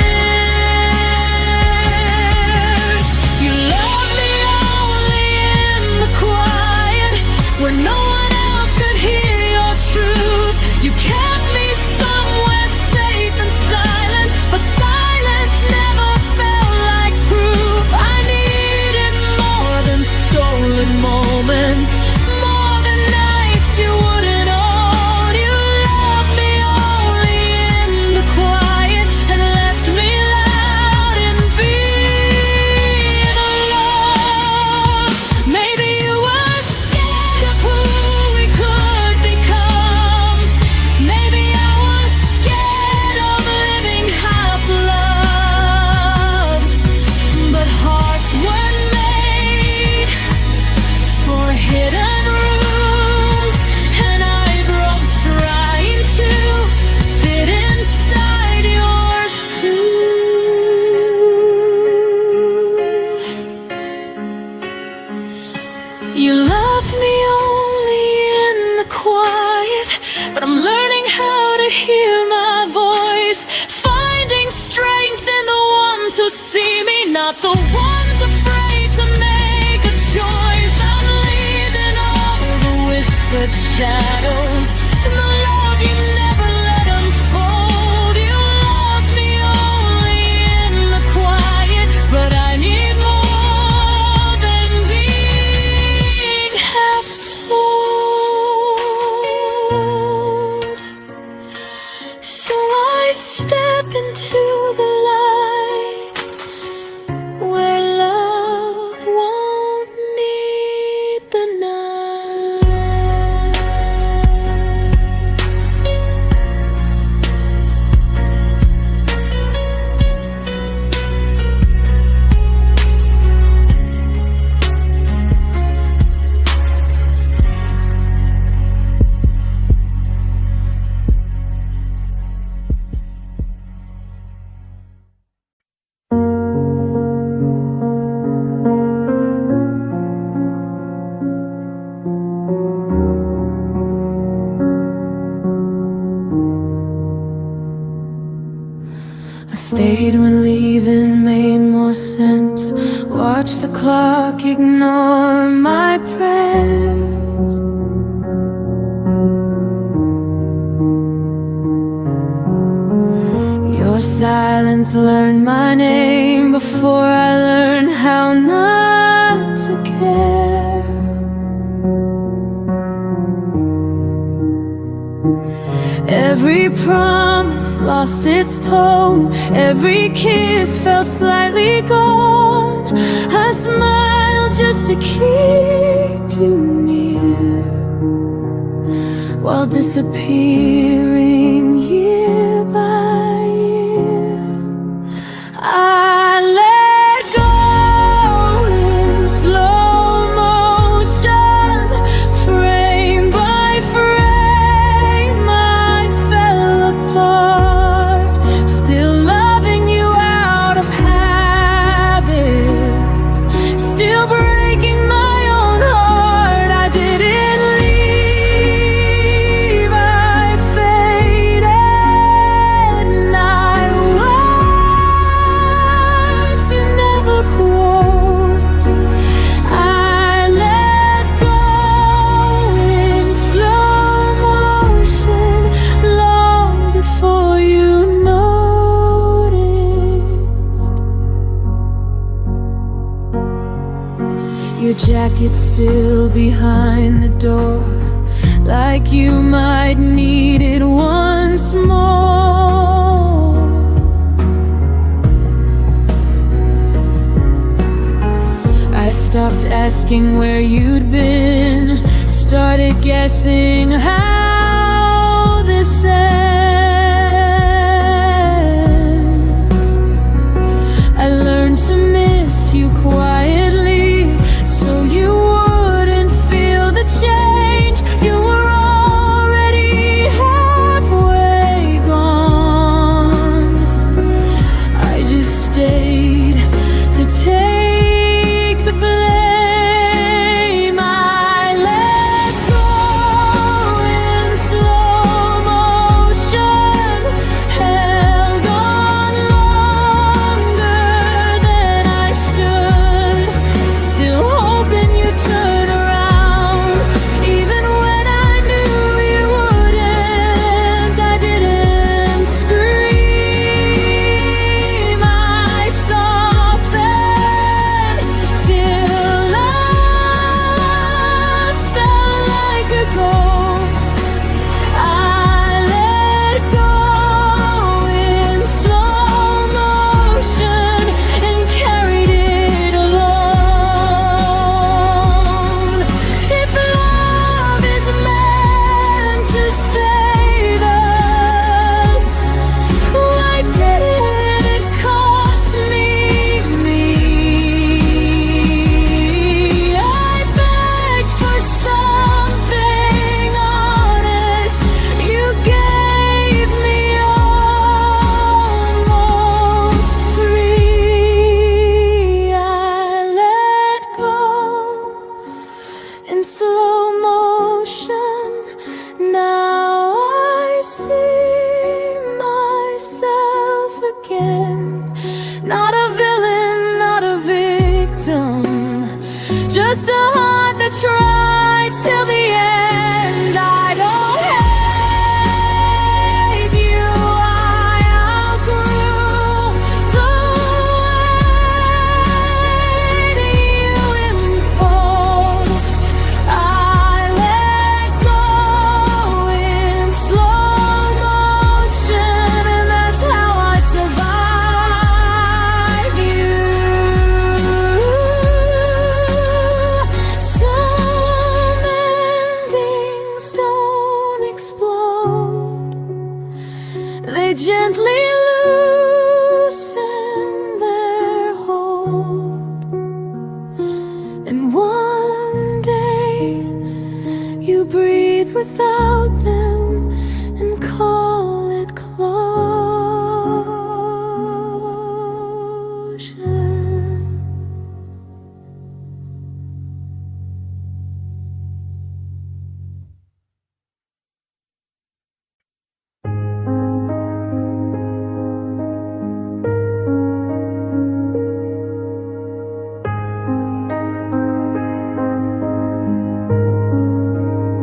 You loved me only in the quiet, where no one else could hear your truth. You kept me somewhere safe and silent, but silence never felt like proof. I needed more than stolen moments, more than nights you wouldn't own. You loved me only in the quiet and left me loud in being alone. Maybe you were scared of who we could become. Maybe I was scared of living half loved. But hearts weren't made for hidden rooms, and I broke trying to fit inside yours too. You loved me only in the quiet, but I'm learning how to hear my voice, finding strength in the ones who see me, not the ones afraid to make a choice. I'm leaving all the whispered shadows and the love you never let unfold. You loved me only in the quiet, but I need more than being half told. So I step into the light, where love won't need the night. I stayed when leaving made more sense. Watch the clock ignore my prayers. Your silence learned my name before I learned how not to care. Every promise lost its tone, every kiss felt slightly gone. I smiled just to keep you near, while disappearing year by year. I let go in slow motion, frame by frame I fell apart, still loving you out of habit, still breaking my own heart. I didn't leave, I faded Your jacket still behind the door, like you might need it once more. I stopped asking where you'd been, started guessing how this ends. I learned to miss you quietly, so you wouldn't feel the change. You were already halfway gone. I just stayed to take the blame. I let go in slow motion, held on longer than I should, still hoping you'd turn around, even when I knew you wouldn't. I didn't scream, I softened till love felt like a ghost. I let go in slow motion and carried it alone. If love is meant to save us, why didn't it cost me? I begged for something honest. You gave me almost free. I let go in slow motion. Now I see myself again. Not a villain, not a victim, just a heart that tried till the end. I don't hate you, I outgrew the way that you imposed. I let go in slow motion, and that's how I survived you. Some endings don't explode, they gently loosen their hold. And one day you breathe without them and call it closure.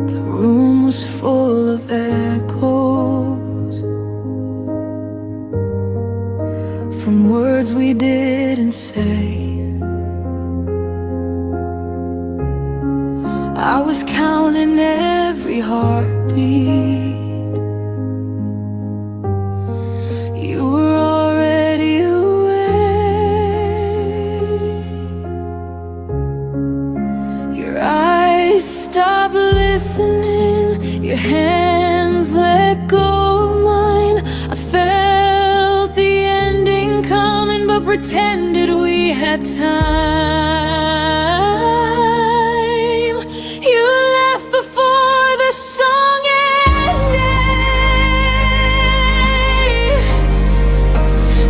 The room was full of echoes from words we didn't say. I was counting every heartbeat. You were already away. Your eyes stopped listening, your hands let go of mine. I felt the ending coming, but pretended we had time. You left before the song ended,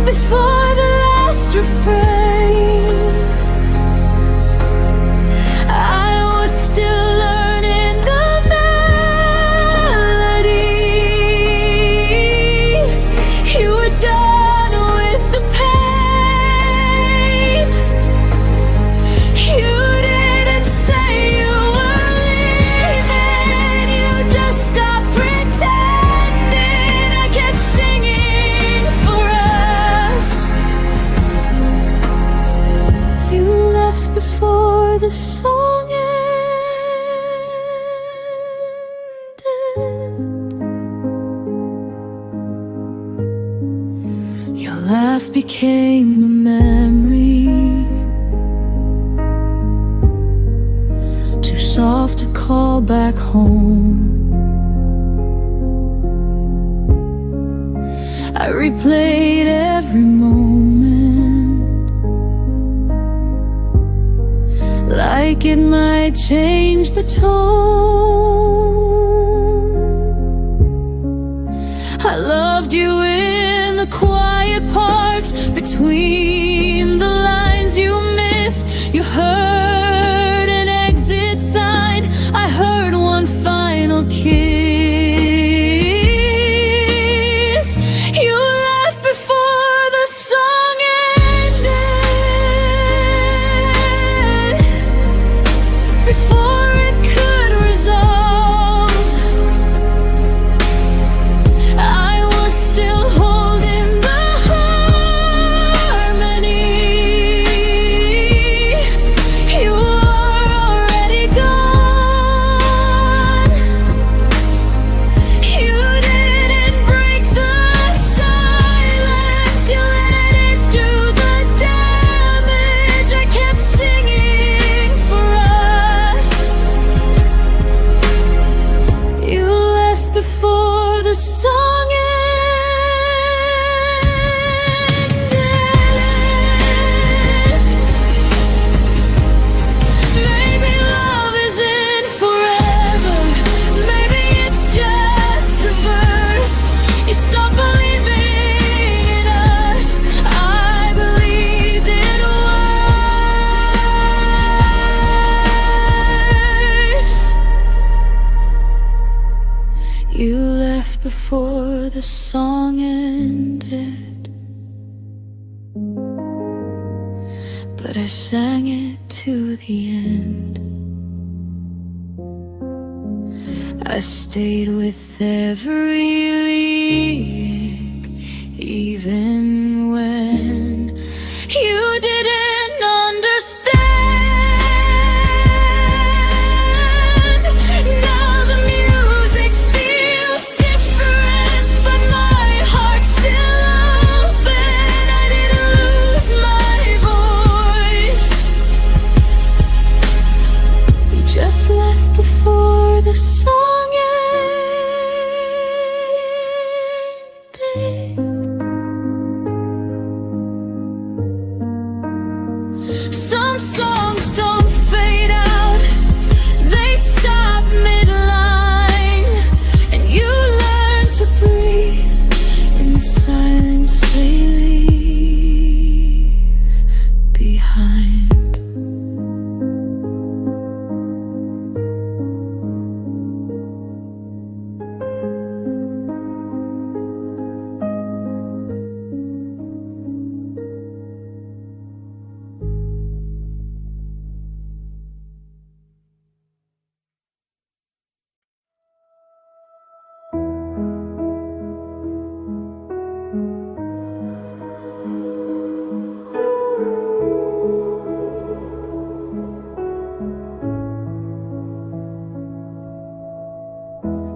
before the last refrain. I was still learning the melody. You were done with the pain. the song ended. Your laugh became a memory, too soft to call back home. I replayed every moment, like it might change the tone. I loved you in the quiet parts, between the lines you missed. You heard an exit sign, I heard one final kiss. You left before the song ended, before it could resolve. I was still holding the harmony. You are already gone. You didn't break the silence, you let it do the damage. I kept singing for us. You left before the song ended. Maybe love isn't forever, maybe it's just a verse. You stopped believing in us, I believed it worse. You left before the song ended, but I sang it to the end. I stayed with every lyric, even when you didn't understand. Now the music feels different, but my heart's still open. I didn't lose my voice. We just left before the song ended. Some songs don't fade out, they stop midline, and you learn to breathe in the silence they leave behind.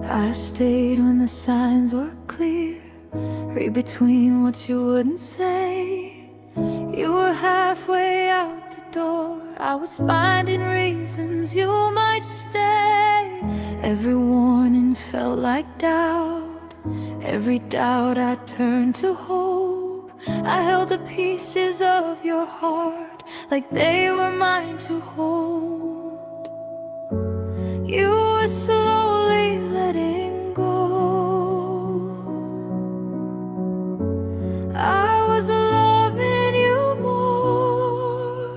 I stayed when the signs were clear, read between what you wouldn't say. You were halfway out the door, I was finding reasons you might stay. Every warning felt like doubt, every doubt I turned to hope. I held the pieces of your heart like they were mine to hold. You were slowly letting go. I was loving you more.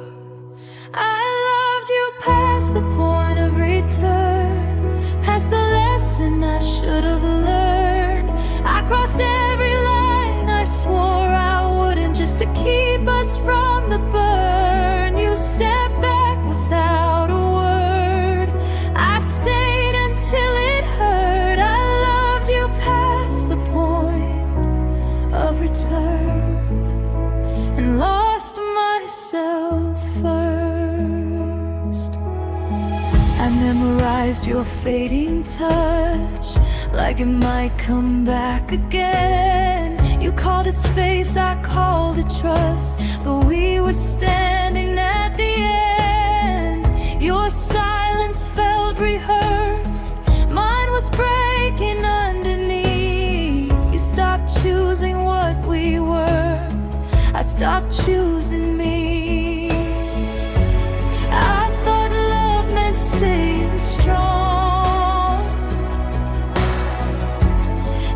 I loved you past the point of return, past the lesson I should have learned. I crossed every line I swore I wouldn't, just to keep us from the burn. You stepped back without a word, I stayed until memorized your fading touch, like it might come back again. You called it space, I called it trust, but we were standing at the end. Your silence felt rehearsed, mine was breaking underneath. You stopped choosing what we were, I stopped choosing me. I thought love meant staying strong,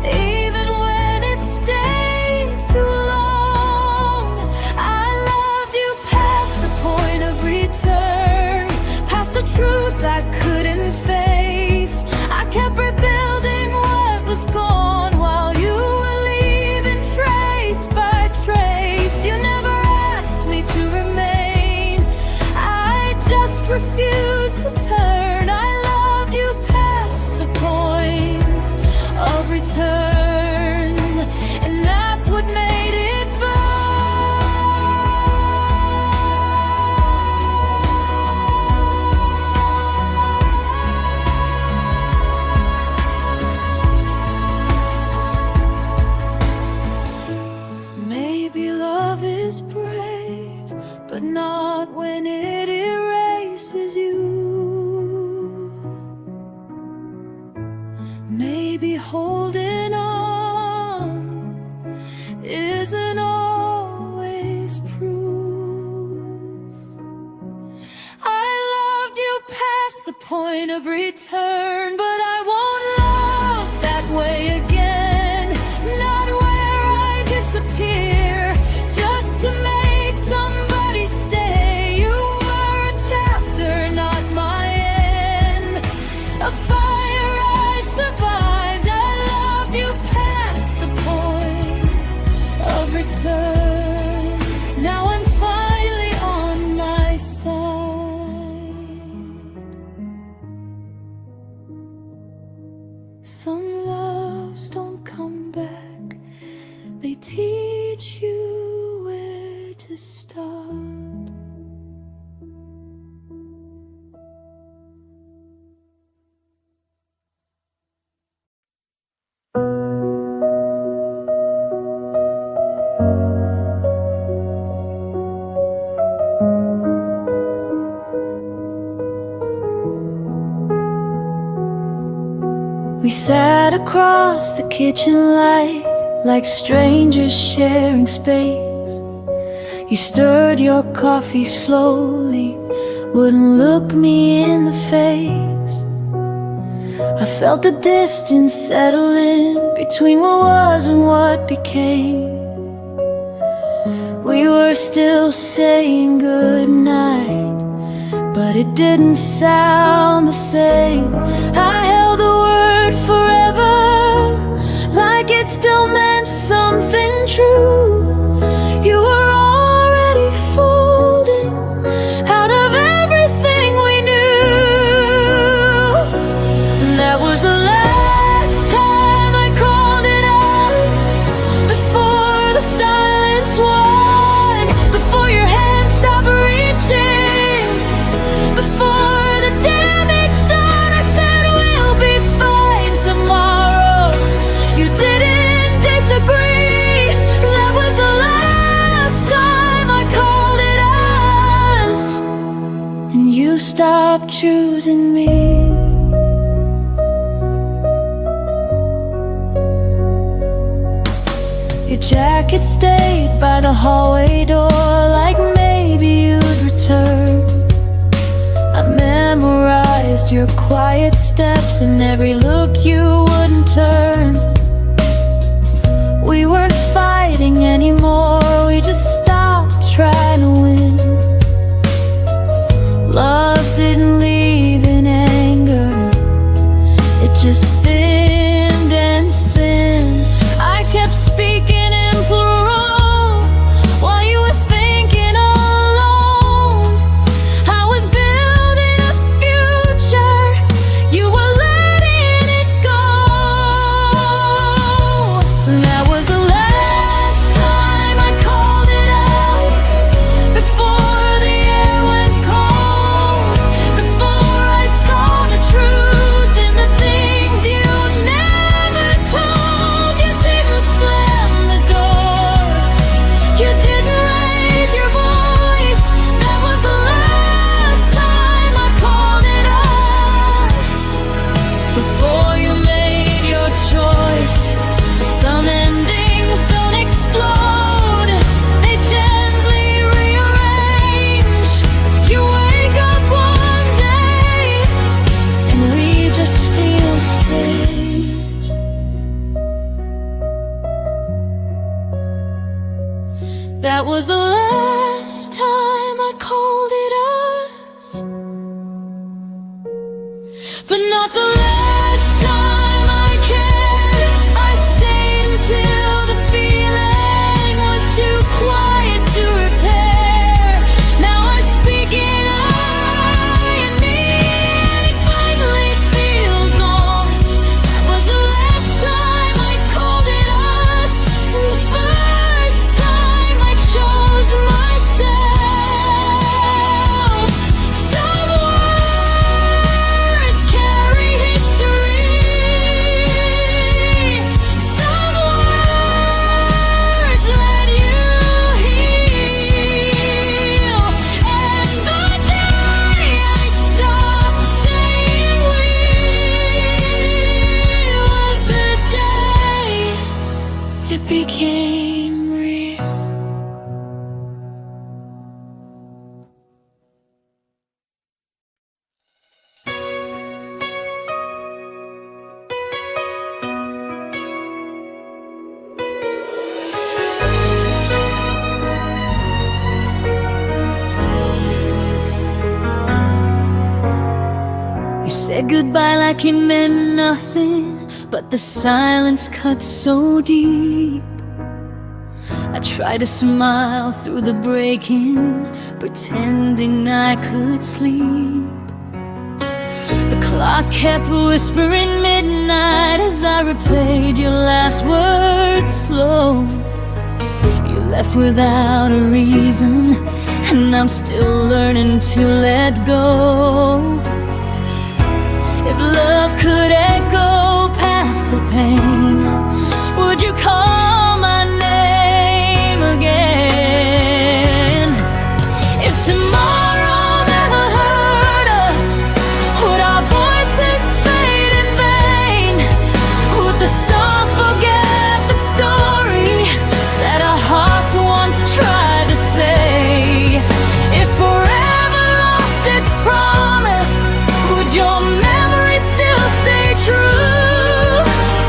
even when it stayed too long. I loved you past the point of return, past the truth I couldn't face. I kept rebuilding what was gone while you were leaving trace by trace. You never asked me to remain, I just refused to turn. I loved you past the point of return, and that's what made it burn. Maybe love is brave, but not when it erases you. Maybe holding on isn't always proof. I loved you past the point of return, but I won't love that way again. Not where I disappear just to make somebody stay. You were a chapter, not my end, a fire I survived. I loved you past the point of return. Now I'm finally on my side. Some loves don't come back, they teach you where to start. We sat across the kitchen light, like strangers sharing space. You stirred your coffee slowly, wouldn't look me in the face. I felt the distance settle in between what was and what became. We were still saying goodnight, but it didn't sound the same. I held the word forever, like it still meant something true. You were already folding out of everything we knew. That was the last time I called it us, before the silence won, before your hand stopped reaching, before the damage done. I said we'll be fine tomorrow. You didn't disagree. That was the last time I called it us, and you stopped choosing me. Your jacket stayed by the hallway door, like maybe you'd return. I memorized your quiet steps and every look you wouldn't turn. We weren't fighting anymore, we just stopped trying to win. Love didn't leave in anger, it just thinned and thinned. I kept speaking in plural while you were thinking alone. I was building a future, you were letting it go. That was the last time but not the last time I cared. I stayed until the feeling was too quiet to repair. Now I speak it I and me, and it finally feels honest. That was the last time I called it us, and the first time I chose myself. Some words carry history. Some words let you heal. And the day I stopped saying we was the day it became real. You said goodbye like it meant nothing, but the silence cut so deep. I tried to smile through the breaking, pretending I could sleep. The clock kept whispering midnight as I replayed your last words slow. You left without a reason, and I'm still learning to let go. If love could echo past the pain, would you call my name again? If tomorrow never hurt us, would our voices fade in vain? Would the stars forget the story that our hearts once tried to say? If forever lost its promise, would your memory still stay true?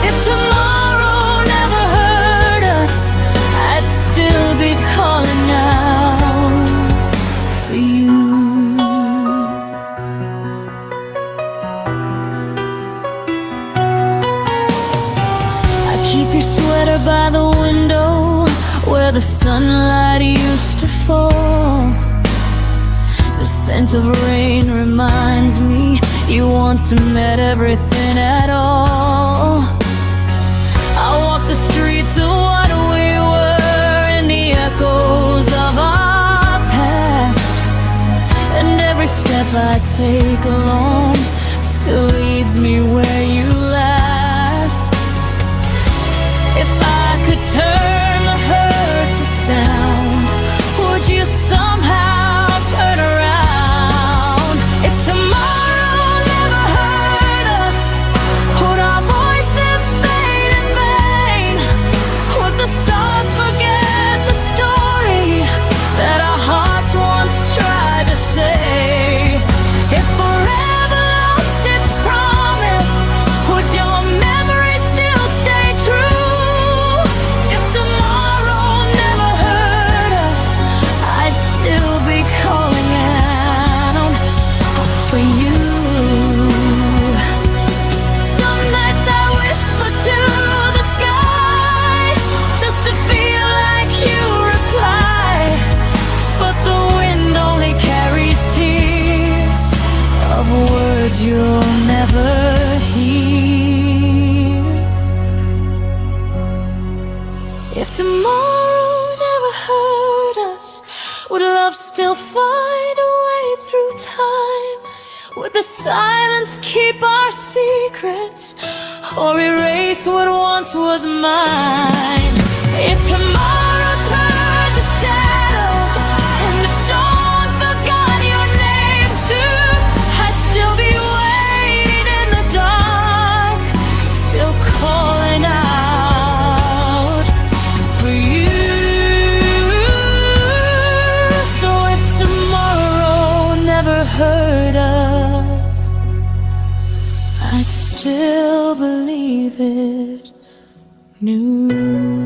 If tomorrow never hurt us, I'd still be calling out for you. I keep your sweater by the window where the sunlight used to fall. The scent of rain reminds me you once meant everything at all. I walk the streets of what we were in the echoes of our past, and every step I take alone still leads me where you last. If I could turn the hurt to sound, would you somehow turn around? If tomorrow never hurt us, would our voices fade in vain? Would the stars forget the story that our hearts once tried to say? If forever lost its promise, would your memory still stay true? If tomorrow never hurt us, I'd still be calling out for you. Some nights I whisper to the sky just to feel like you reply, but the wind only carries tears of words you'll never hear. If tomorrow never hurt us, would love still find a way through time? Would the silence keep our secrets, or erase what once was mine? If tomorrow turned to shadows and the dawn forgot your name too, I'd still be waiting in the dark, still calling out for you. So if tomorrow never hurt us, I'd still believe it new.